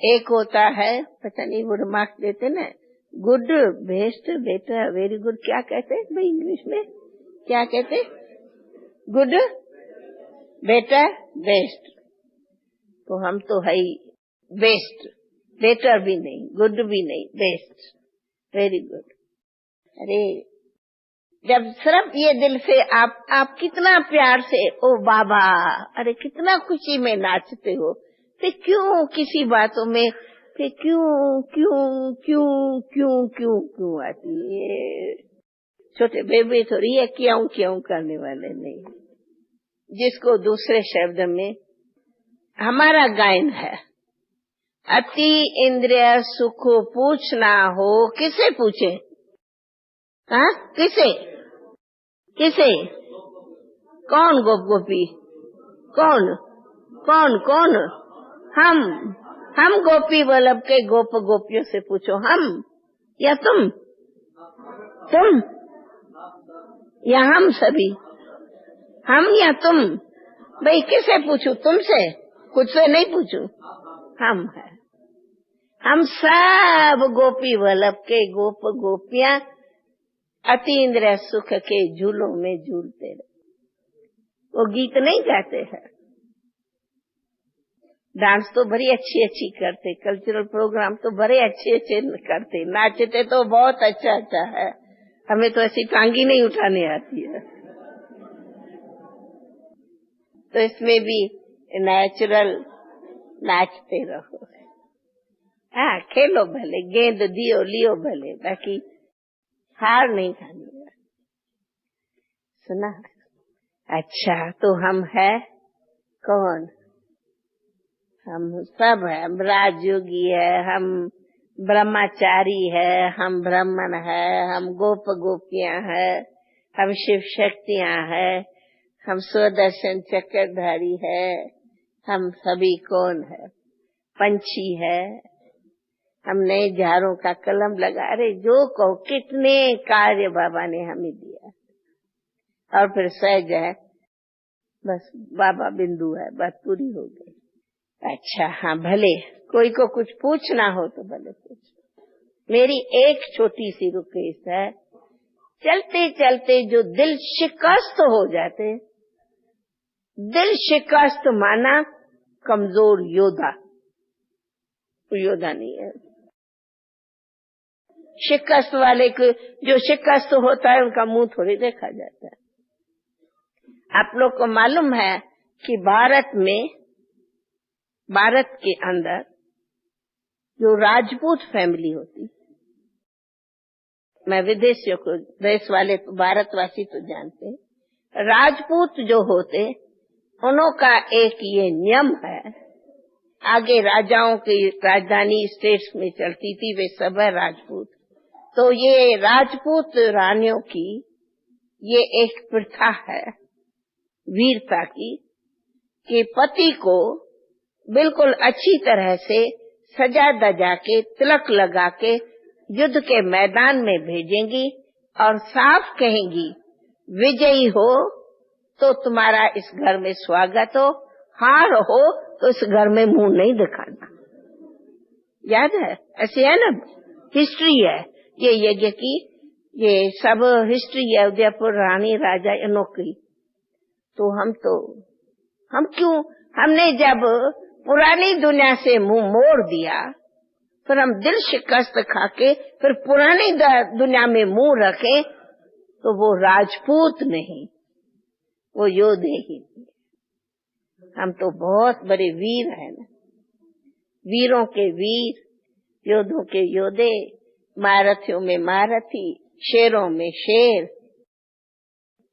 Speaker 1: एक होता है, पता नहीं वो मार्क्स देते ना, good, best, better, very good, क्या कहते हैं भाई इंग्लिश में, क्या कहते? Good, better, best. तो हम तो है ही बेस्ट, बेटर भी नहीं, गुड भी नहीं, बेस्ट, वेरी गुड। अरे जब सिर्फ ये दिल से आप कितना प्यार से ओ बाबा, अरे कितना खुशी में नाचते हो, फिर क्यों किसी बातों में फिर क्यों क्यों क्यों क्यों क्यों क्यों आती है। छोटे बेबी थोड़ी है क्यों क्यों करने वाले नहीं, जिसको दूसरे शब्द में हमारा गायन है, अति इंद्रिय सुख पूछना हो, किसे पूछे? हाँ, किसे किसे? कौन गोप गोपी? कौन कौन कौन? हम गोपी वल्लभ के गोप गोपियों से पूछो। हम या तुम या हम सभी? हम या तुम? भाई किसे पूछूं? तुमसे? खुद से नहीं पूछूं? हम है। हम सब गोपी वल्लभ के गोप गोपियां अतीन्द्रिय सुख के झूलों में झूलते रहे। वो गीत नहीं गाते हैं, डांस तो बड़ी अच्छी अच्छी करते, कल्चरल प्रोग्राम तो बड़े अच्छे अच्छे करते, नाचते तो बहुत अच्छा अच्छा है, हमें तो ऐसी टांगी नहीं उठाने आती है। तो इसमें भी नेचुरल नाचते रहो। हाँ, खेलो भले, गेंद दियो लियो भले, बाकी हार नहीं खानी है। सुना? अच्छा, तो हम है कौन? हम सब है, हम राजयोगी है, हम ब्रह्मचारी है, हम ब्राह्मण है, हम गोप गोपियां है, हम शिव शक्तियां है, हम स्वदर्शन चक्रधारी है, हम सभी कौन है? पंछी है, हमने झाड़ों का कलम लगा रहे, जो कहो कितने कार्य बाबा ने हमें दिया, और फिर सहज है, बस बाबा बिंदु है, बात पूरी हो गई। अच्छा, हाँ भले कोई को कुछ पूछना हो तो भले पूछ। मेरी एक छोटी सी रिक्वेस्ट है, चलते चलते जो दिल शिकस्त हो जाते, दिल शिकस्त माना कमजोर योद्धा, योद्धा नहीं है। शिकस्त वाले को, जो शिकस्त होता है उनका मुंह थोड़ी देखा जाता है। आप लोग को मालूम है कि भारत के अंदर जो राजपूत फैमिली होती, मैं विदेशियों को, देश वाले तो भारतवासी तो जानते हैं, राजपूत जो होते उनका एक ये नियम है, आगे राजाओं की राजधानी स्टेट्स में चलती थी, वे सब है राजपूत। तो ये राजपूत रानियों की ये एक प्रथा है वीरता की, कि पति को बिल्कुल अच्छी तरह से सजा दजा के, तिलक लगा के युद्ध के मैदान में भेजेंगी और साफ कहेंगी, विजयी हो तो तुम्हारा इस घर में स्वागत हो, हार हो तो इस घर में मुंह नहीं दिखाना। याद है? ऐसी है ना, हिस्ट्री है ये यज्ञ की, ये सब हिस्ट्री है उदयपुर रानी राजा इनों की। तो हम क्यों, हमने जब पुरानी दुनिया से मुंह मोड़ दिया, फिर हम दिल शिकस्त खा के फिर पुरानी दुनिया में मुंह रखे, तो वो राजपूत नहीं, वो योद्धे ही। हम तो बहुत बड़े वीर हैं ना, वीरों के वीर, योद्धों के योद्धे, महारथियों में महारथी, शेरों में शेर,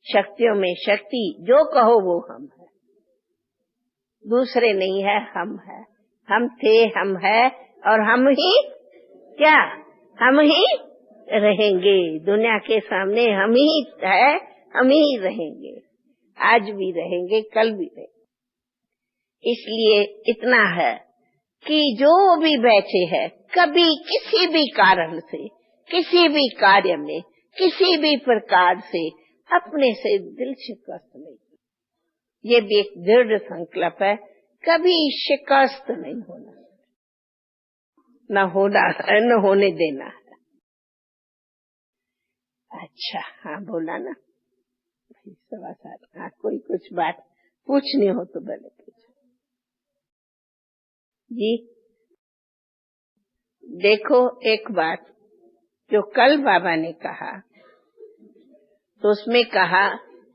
Speaker 1: शक्तियों में शक्ति, जो कहो वो हम है, दूसरे नहीं है, हम है। हम थे, हम है और हम ही क्या, हम ही रहेंगे दुनिया के सामने। हम ही है, हम ही रहेंगे, आज भी रहेंगे, कल भी रहेंगे। इसलिए इतना है कि जो भी बैठे हैं, कभी किसी भी कारण से, किसी भी कार्य में, किसी भी प्रकार से अपने से दिल शिकस्त नहीं, ये भी एक दृढ़ संकल्प है, कभी शिकस्त नहीं होना, न होने देना है। अच्छा, हाँ बोला ना, 7:15। हाँ, कोई कुछ बात पूछनी हो तो पहले पूछो जी। देखो, एक बात जो कल बाबा ने कहा, तो उसमें कहा,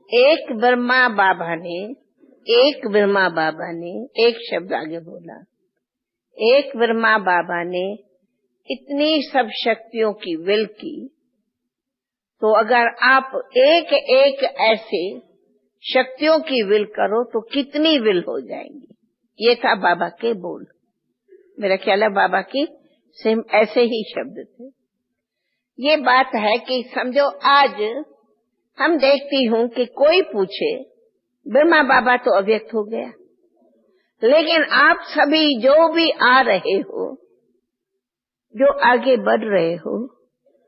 Speaker 1: एक ब्रह्मा बाबा ने एक शब्द आगे बोला, एक ब्रह्मा बाबा ने इतनी सब शक्तियों की विल की, तो अगर आप एक एक ऐसे शक्तियों की विल करो तो कितनी विल हो जाएंगी। ये था बाबा के बोल। मेरा ख्याल है बाबा की सेम ऐसे ही शब्द थे। ये बात है कि समझो आज हम देखती हूँ कि कोई पूछे, ब्रह्मा बाबा तो अव्यक्त हो गया, लेकिन आप सभी जो भी आ रहे हो, जो आगे बढ़ रहे हो,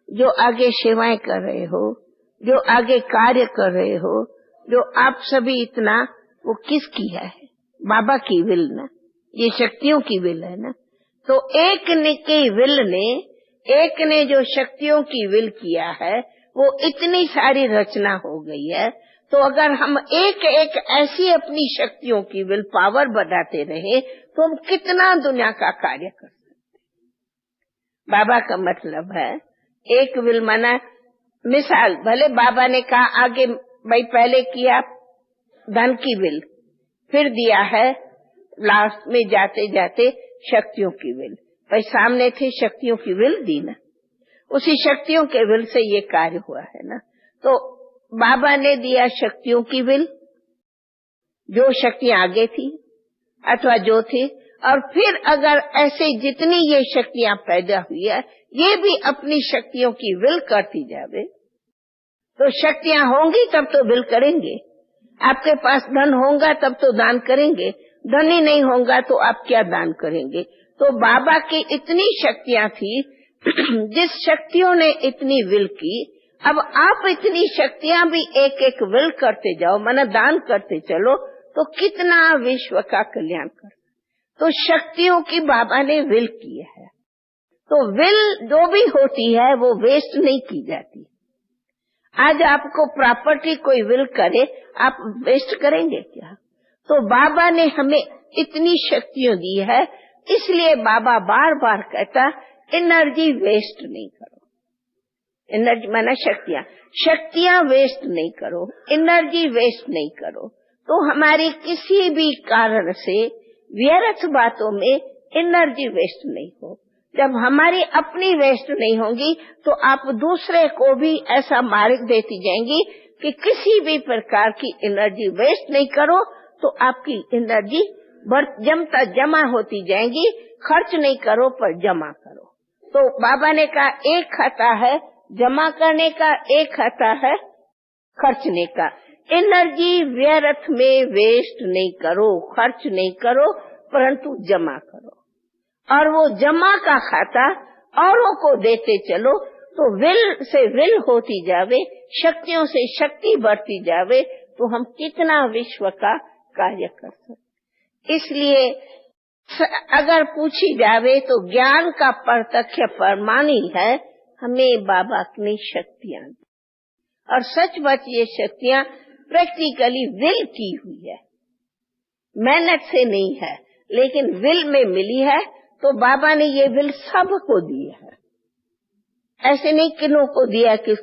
Speaker 1: जो आगे सेवाएं कर रहे हो, जो आगे कार्य कर रहे हो, जो आप सभी इतना, वो किसकी है? बाबा की विल ना, ये शक्तियों की विल है ना। तो एक ने जो शक्तियों की विल किया है, वो इतनी सारी रचना हो गई है। तो अगर हम एक एक ऐसी अपनी शक्तियों की विल पावर बढ़ाते रहे, तो हम कितना दुनिया का कार्य कर सकते। बाबा का मतलब है एक विल माना, मिसाल भले बाबा ने कहा आगे भाई पहले किया धन की विल, फिर दिया है लास्ट में जाते जाते शक्तियों की विल, भाई सामने थे शक्तियों की विल दी ना, उसी शक्तियों के विल से ये कार्य हुआ है ना। तो बाबा ने दिया शक्तियों की विल, जो शक्तियां आगे थी अथवा जो थी, और फिर अगर ऐसे जितनी ये शक्तियां पैदा हुई है, ये भी अपनी शक्तियों की विल करती जावे, तो शक्तियां होंगी तब तो विल करेंगे। आपके पास धन होगा तब तो दान करेंगे, धन ही नहीं होगा तो आप क्या दान करेंगे। तो बाबा की इतनी शक्तियां थी, जिस शक्तियों ने इतनी विल की, अब आप इतनी शक्तियां भी एक एक विल करते जाओ, माना दान करते चलो, तो कितना विश्व का कल्याण कर। तो शक्तियों की बाबा ने विल की है, तो विल जो भी होती है वो वेस्ट नहीं की जाती। आज आपको प्रॉपर्टी कोई विल करे, आप वेस्ट करेंगे क्या? तो बाबा ने हमें इतनी शक्तियां दी है, इसलिए बाबा बार बार कहता एनर्जी वेस्ट नहीं करो। एनर्जी माना शक्तियां, शक्तियां वेस्ट नहीं करो, एनर्जी वेस्ट नहीं करो। तो हमारी किसी भी कारण से व्यर्थ बातों में एनर्जी वेस्ट नहीं हो। जब हमारी अपनी वेस्ट नहीं होगी तो आप दूसरे को भी ऐसा मार्ग देती जाएंगी कि किसी भी प्रकार की एनर्जी वेस्ट नहीं करो, तो आपकी एनर्जी जमा होती जाएंगी। खर्च नहीं करो पर जमा करो। तो बाबा ने कहा एक खाता है जमा करने का, एक खाता है खर्चने का। एनर्जी व्यर्थ में वेस्ट नहीं करो, खर्च नहीं करो, परंतु जमा करो। और वो जमा का खाता औरों को देते चलो तो विल से विल होती जावे, शक्तियों से शक्ति बढ़ती जावे, तो हम कितना विश्व का कार्य कर सकते। इसलिए अगर पूछी जावे तो ज्ञान का प्रत्यक्ष प्रमाणी है हमें बाबा की शक्तियां, और सचमुच ये शक्तियां प्रैक्टिकली विल की हुई है, मेहनत से नहीं है, लेकिन विल में मिली है। तो बाबा ने ये विल सबको दी है, ऐसे नहीं किन्हों को दिया कि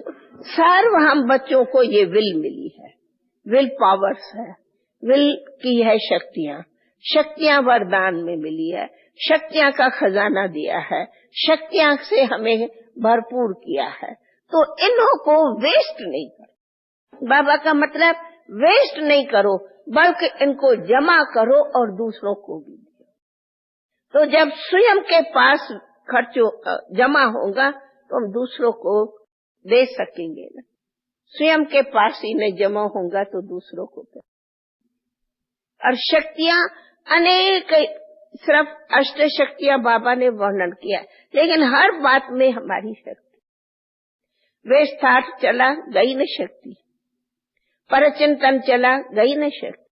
Speaker 1: सर्व हम बच्चों को ये विल मिली है। विल पावर्स है, विल की है शक्तियां, शक्तियां वरदान में मिली है, शक्तियां का खजाना दिया है, शक्तियां से हमें भरपूर किया है। तो इन्हों को वेस्ट नहीं करो। बाबा का मतलब वेस्ट नहीं करो, बल्कि इनको जमा करो और दूसरों को भी दो। तो जब स्वयं के पास खर्चो जमा होगा तो हम दूसरों को दे सकेंगे ना। स्वयं के पास ही नहीं जमा होगा तो दूसरों को दे। और शक्तियां अनेक, सिर्फ अष्ट शक्तियां बाबा ने वर्णन किया, लेकिन हर बात में हमारी शक्ति। वेस्टार्थ चला गई न शक्ति, परचिंतन चला गई न शक्ति,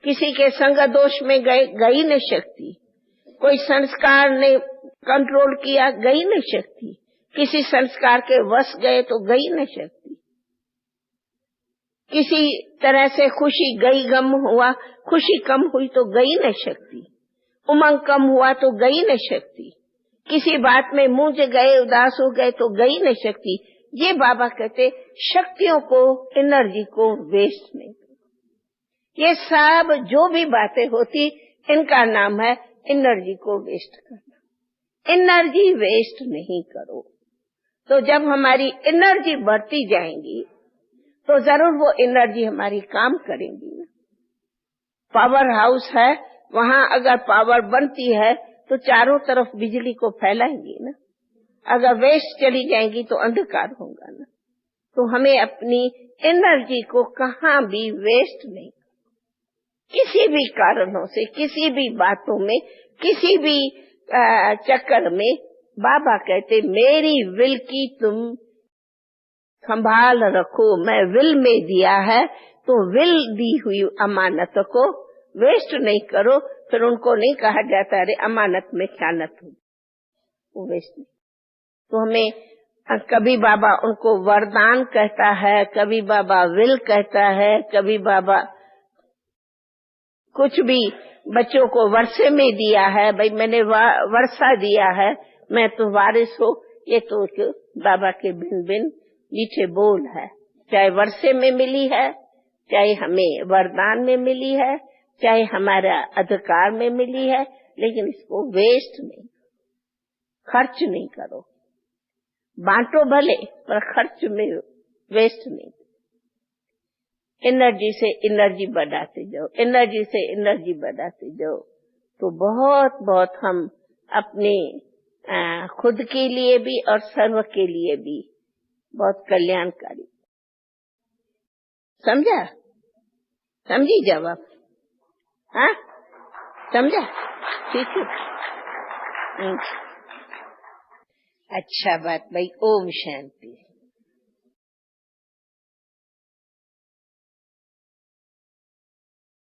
Speaker 1: किसी के संग दोष में गई न शक्ति, कोई संस्कार ने कंट्रोल किया गई न शक्ति, किसी संस्कार के वश गए तो गई न शक्ति, किसी तरह से खुशी गई गम हुआ, खुशी कम हुई तो गई न शक्ति, उमंग कम हुआ तो गई न शक्ति, किसी बात में मूंझ गए उदास हो गए तो गई न शक्ति। ये बाबा कहते शक्तियों को, एनर्जी को वेस्ट नहीं करो। ये सब जो भी बातें होती इनका नाम है एनर्जी को वेस्ट करना। एनर्जी वेस्ट नहीं करो। तो जब हमारी एनर्जी बढ़ती जाएंगी तो जरूर वो एनर्जी हमारी काम करेंगी ना। पावर हाउस है, वहाँ अगर पावर बनती है तो चारों तरफ बिजली को फैलाएंगी ना। अगर वेस्ट चली जाएंगी तो अंधकार होगा ना। तो हमें अपनी एनर्जी को कहाँ भी वेस्ट नहीं, किसी भी कारणों से, किसी भी बातों में, किसी भी चक्कर में। बाबा कहते मेरी विल की तुम संभाल रखो, मैं विल में दिया है तो विल दी हुई अमानत को वेस्ट नहीं करो। फिर उनको नहीं कहा जाता अरे अमानत में ख्यानत हो, वो वेस्ट नहीं। तो हमें कभी बाबा उनको वरदान कहता है, कभी बाबा विल कहता है, कभी बाबा कुछ भी बच्चों को वर्षे में दिया है, भाई मैंने वर्षा दिया है, मैं तो वारिस हो। ये तो बाबा के भिन्न भिन्न मीठे बोल है, चाहे वर्षे में मिली है, चाहे हमें वरदान में मिली है, चाहे हमारा अधिकार में मिली है, लेकिन इसको वेस्ट नहीं, खर्च नहीं करो। बांटो भले पर खर्च में वेस्ट नहीं। एनर्जी से एनर्जी बढ़ाते जाओ, एनर्जी से एनर्जी बढ़ाते जाओ, तो बहुत बहुत हम अपने खुद के लिए भी और सर्व के लिए भी बहुत कल्याणकारी। समझा? समझी जवाब? हाँ, समझा? ठीक है। अच्छा बात भाई। ओम शांति।